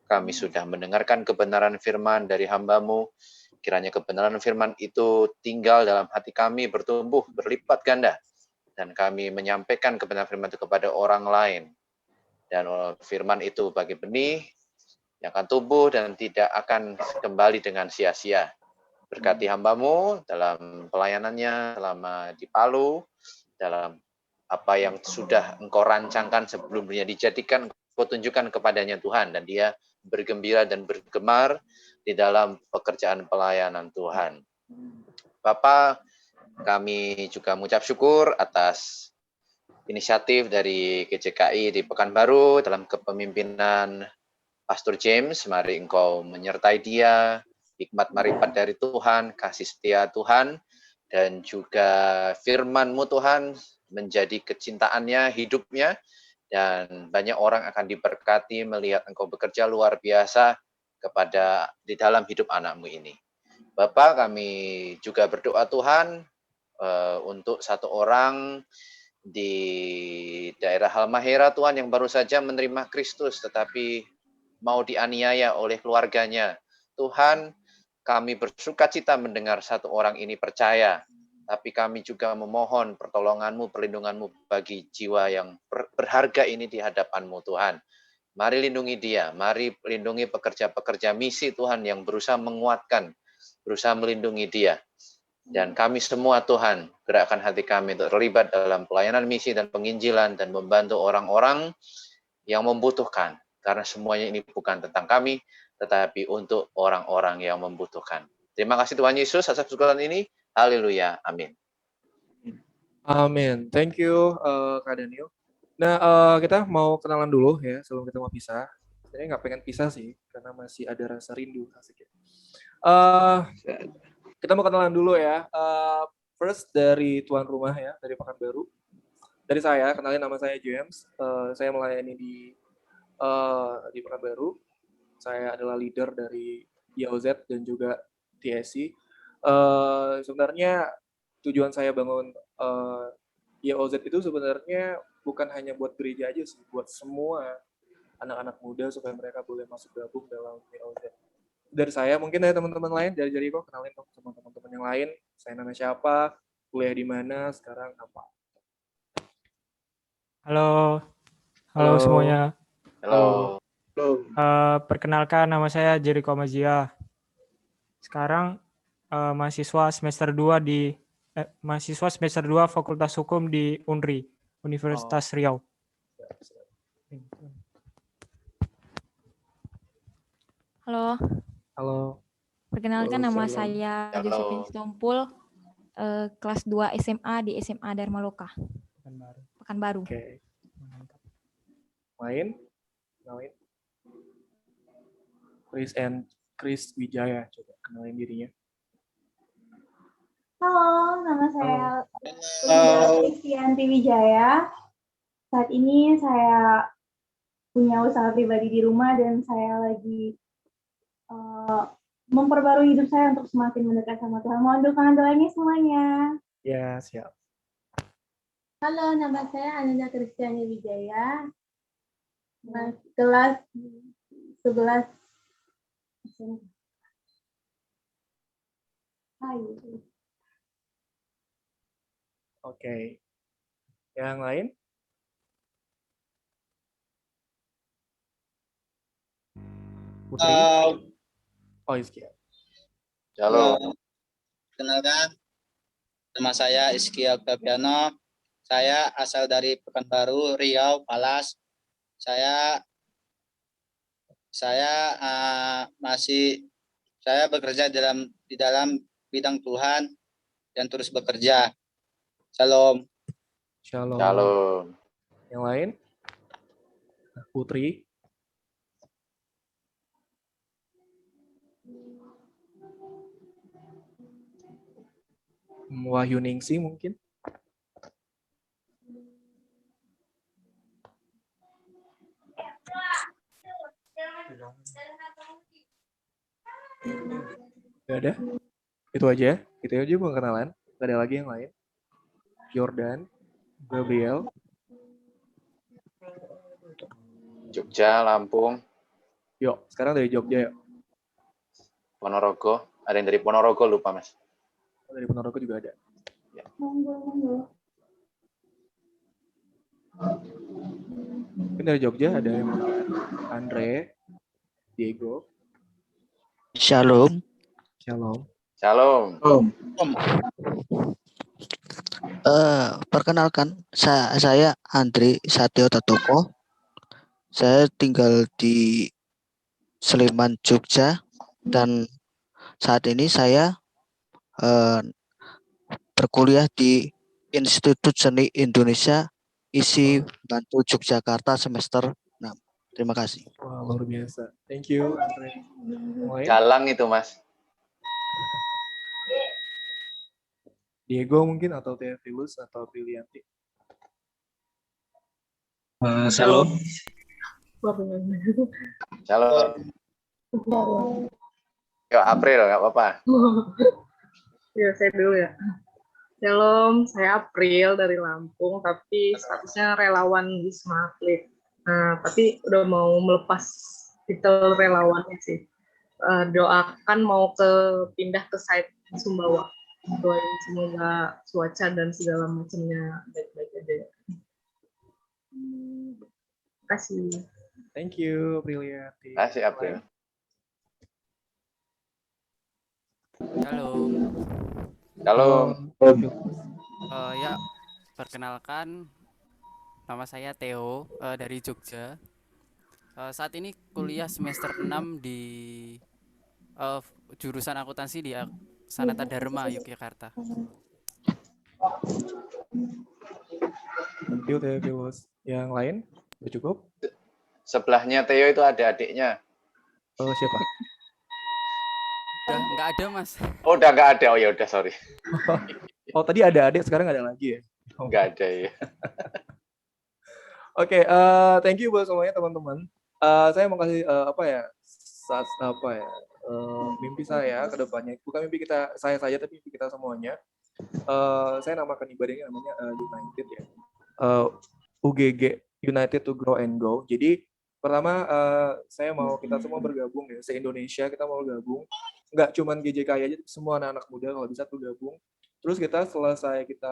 Kami sudah mendengarkan kebenaran firman dari hamba-Mu. Kiranya kebenaran firman itu tinggal dalam hati kami, bertumbuh, berlipat ganda. Dan kami menyampaikan kebenaran firman itu kepada orang lain. Dan firman itu bagi benih yang akan tumbuh dan tidak akan kembali dengan sia-sia. Berkati hamba-Mu dalam pelayanannya selama di Palu, dalam apa yang sudah Engkau rancangkan sebelumnya dijadikan, Engkau tunjukkan kepadanya Tuhan, dan dia bergembira dan bergemar di dalam pekerjaan pelayanan Tuhan. Bapa, kami juga mengucap syukur atas inisiatif dari GJKI di Pekanbaru dalam kepemimpinan Pastor James. Mari Engkau menyertai dia, hikmat marifat dari Tuhan, kasih setia Tuhan, dan juga firman-Mu Tuhan menjadi kecintaannya, hidupnya, dan banyak orang akan diberkati melihat Engkau bekerja luar biasa di dalam hidup anak-Mu ini. Bapak, kami juga berdoa Tuhan untuk satu orang di daerah Halmahera Tuhan yang baru saja menerima Kristus tetapi mau dianiaya oleh keluarganya. Tuhan, kami bersukacita mendengar satu orang ini percaya, tapi kami juga memohon pertolongan-Mu, perlindungan-Mu bagi jiwa yang berharga ini di hadapan-Mu Tuhan. Mari lindungi dia, mari lindungi pekerja-pekerja misi Tuhan yang berusaha menguatkan, berusaha melindungi dia. Dan kami semua Tuhan, gerakkan hati kami untuk terlibat dalam pelayanan misi dan penginjilan dan membantu orang-orang yang membutuhkan. Karena semuanya ini bukan tentang kami, tetapi untuk orang-orang yang membutuhkan. Terima kasih Tuhan Yesus atas pergumulan ini. Haleluya. Amin. Amin. Thank you Kak Daniel. Nah, kita mau kenalan dulu ya sebelum kita mau pisah. Saya nggak pengen pisah sih, karena masih ada rasa rindu. Asik ya. Kita mau kenalan dulu ya. First dari tuan rumah ya, dari Pekanbaru. Dari saya, kenalin nama saya James. Saya melayani di Pekanbaru. Saya adalah leader dari YOZ dan juga TSC. Sebenarnya tujuan saya bangun YOZ itu sebenarnya bukan hanya buat gereja aja sih, buat semua anak-anak muda supaya mereka boleh masuk gabung dalam YOZ. Dari saya, mungkin dari teman-teman lain, dari Jericho, kenalin dong sama teman-teman yang lain. Saya nama siapa, kuliah di mana, sekarang apa. Halo Halo. Semuanya. Halo. Perkenalkan, nama saya Jericho Mazia. Sekarang mahasiswa semester 2 Fakultas Hukum di UNRI, Universitas Riau. Halo. Perkenalkan nama saya Josephine Stompul, kelas 2 SMA di SMA Dharma Loka, Pekanbaru. Oke. Main? kenalin. Chris Wijaya, coba kenalin dirinya. Halo, nama saya Halo. Kristianti Wijaya. Saat ini saya punya usaha pribadi di rumah dan saya lagi memperbarui hidup saya untuk semakin mendekat sama Tuhan. Mohon dukungan doanya semuanya. Ya, siap. Halo, nama saya Ananda Kristiani Wijaya. Kelas 11 SMP. Hai. Oke. Yang lain? Putri? Oh, Iskia. Halo. Kenalkan, nama saya Iski Octaviano. Saya asal dari Pekanbaru, Riau, Palas. Saya bekerja di dalam bidang Tuhan dan terus bekerja. Shalom. Shalom. Shalom. Yang lain? Putri? Wahyu Ningsi mungkin? Gak ada? Itu aja? Itu aja pengenalan? Gak ada lagi yang lain? Jordan? Gabriel? Jogja, Lampung, Yuk, sekarang dari Jogja yuk. Ponorogo. Ada yang dari Ponorogo lupa, Mas. Dari Ponorogo juga ada. Monggo. Mungkin dari Jogja ada yang Andre, Diego, Shalom. Shalom. Shalom. Perkenalkan, saya Andri Satyo Tatoko. Saya tinggal di Sleman, Jogja, dan saat ini saya berkuliah di Institut Seni Indonesia ISI Bantul Yogyakarta semester 6. Terima kasih. Wah, luar biasa. Thank you, Andre. Yang lain? Galang itu, Mas. Diego mungkin atau Theophilus atau Brilianti. Shalom. Shalom. Yo, April, nggak apa-apa. Ya, saya dulu ya. Shalom, saya April dari Lampung, tapi statusnya relawan Wisma Atlet. Nah, tapi udah mau melepas titel relawannya sih. Doakan mau pindah ke site Sumbawa. Doain semoga cuaca dan segala macamnya baik-baik aja. Terima kasih. Thank you, Brilianti. Terima kasih, April. Halo. Shalom. Ya, perkenalkan nama saya Theo dari Jogja. Saat ini kuliah semester 6 di jurusan akuntansi di Sanata Dharma, Yogyakarta. Thank you, Theophilus. Yang lain? Udah cukup? Sebelahnya Theo itu ada adiknya. Siapa? Udah nggak ada, Mas. Oh, udah nggak ada. Oh ya udah, sorry. Oh, tadi ada adik, sekarang nggak ada lagi ya? Nggak ada ya. Oke, thank you buat semuanya teman-teman. Saya mau kasih mimpi saya ke depannya. Bukan mimpi saya saja, tapi mimpi kita semuanya. Saya namakan ibadahnya namanya United ya. UGG, United to Grow and Go. Jadi pertama saya mau kita semua bergabung ya, se-Indonesia kita mau gabung. Nggak cuman GJK aja, semua anak-anak muda kalau bisa tuh gabung. Terus kita selesai kita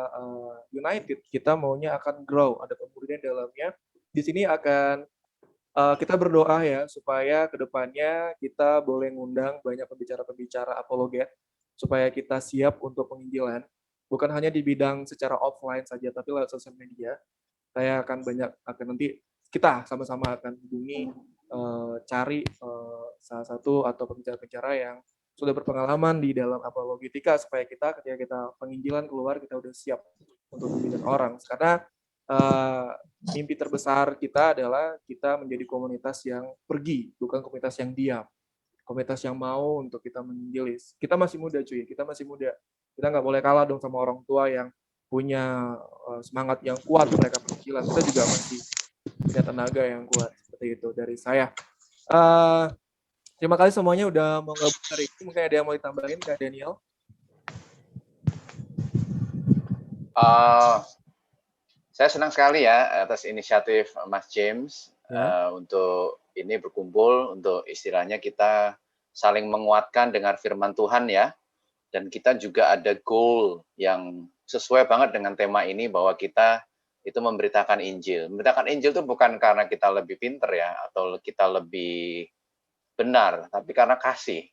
United, kita maunya akan grow, ada pemuridan dalamnya. Di sini akan kita berdoa ya supaya kedepannya kita boleh ngundang banyak pembicara-pembicara apologet supaya kita siap untuk penginjilan. Bukan hanya di bidang secara offline saja, tapi lewat sosial media. Saya akan nanti kita sama-sama akan hubungi cari salah satu atau pembicara-pembicara yang sudah berpengalaman di dalam apologetika supaya kita ketika kita penginjilan keluar kita udah siap untuk membimbing orang. Karena mimpi terbesar kita adalah kita menjadi komunitas yang pergi, bukan komunitas yang diam. Komunitas yang mau untuk kita menjelis. Kita masih muda cuy, kita masih muda. Kita nggak boleh kalah dong sama orang tua yang punya semangat yang kuat mereka penicilan. Kita juga masih punya tenaga yang kuat. Seperti itu dari saya. Terima kasih semuanya udah mau gabung hari ini. Mungkin ada yang mau ditambahin Kak Daniel? Saya senang sekali ya atas inisiatif Mas James untuk ini berkumpul, untuk istilahnya kita saling menguatkan dengar firman Tuhan ya. Dan kita juga ada goal yang sesuai banget dengan tema ini bahwa kita itu memberitakan Injil. Memberitakan Injil itu bukan karena kita lebih pinter ya atau kita lebih benar, tapi karena kasih.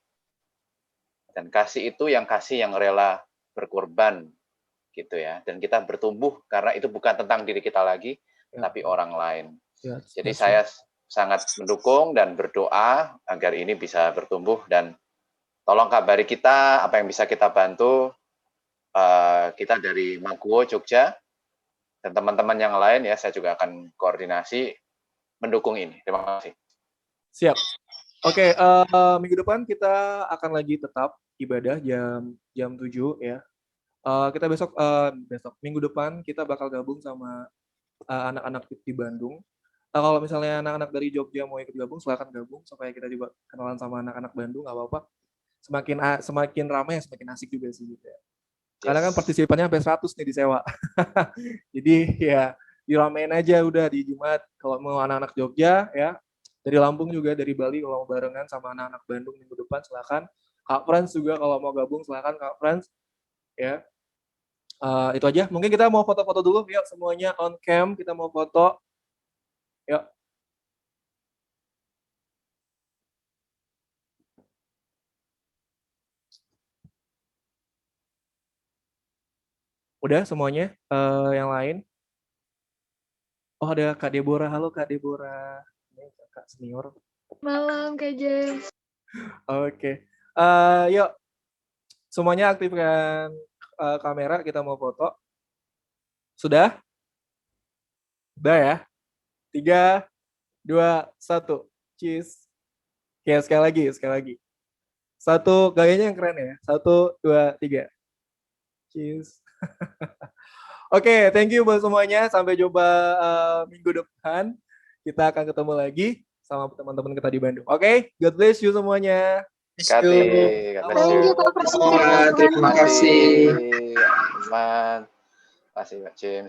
Dan kasih itu yang rela berkorban gitu ya. Dan kita bertumbuh karena itu bukan tentang diri kita lagi, tapi orang lain. Jadi saya sangat mendukung dan berdoa agar ini bisa bertumbuh dan tolong kabari kita apa yang bisa kita bantu. Kita dari Maguwo, Jogja, dan teman-teman yang lain ya, saya juga akan koordinasi mendukung ini. Terima kasih. Siap. Oke, minggu depan kita akan lagi tetap ibadah jam 7 ya. Kita besok minggu depan kita bakal gabung sama anak-anak di Bandung. Kalau misalnya anak-anak dari Jogja mau ikut gabung, silakan gabung supaya kita juga kenalan sama anak-anak Bandung, nggak apa-apa. Semakin ramai semakin asik juga sih gitu ya. Karena kan partisipannya sampai 100 nih disewa. Jadi ya diramein aja udah di Jumat. Kalau mau anak-anak Jogja ya, dari Lampung juga, dari Bali kalau mau barengan sama anak-anak Bandung minggu depan silakan. Kak Frans juga kalau mau gabung silakan Kak Frans. Ya. Itu aja. Mungkin kita mau foto-foto dulu. Yuk semuanya on cam, kita mau foto. Yuk. Udah semuanya? Yang lain? Oh ada Kak Deborah. Halo Kak Deborah. Ini Kak senior. Malam Kak James. Oke. Yuk. Semuanya aktifkan kamera, kita mau foto. Sudah? Udah ya? 3, 2, 1. Cheers. Oke, sekali lagi. 1, gayanya yang keren ya. 1, 2, 3. Cheers. Oke, thank you buat semuanya. Sampai jumpa minggu depan. Kita akan ketemu lagi sama teman-teman kita di Bandung. Oke, God bless you semuanya. Terima kasih. Terima kasih, Pak James.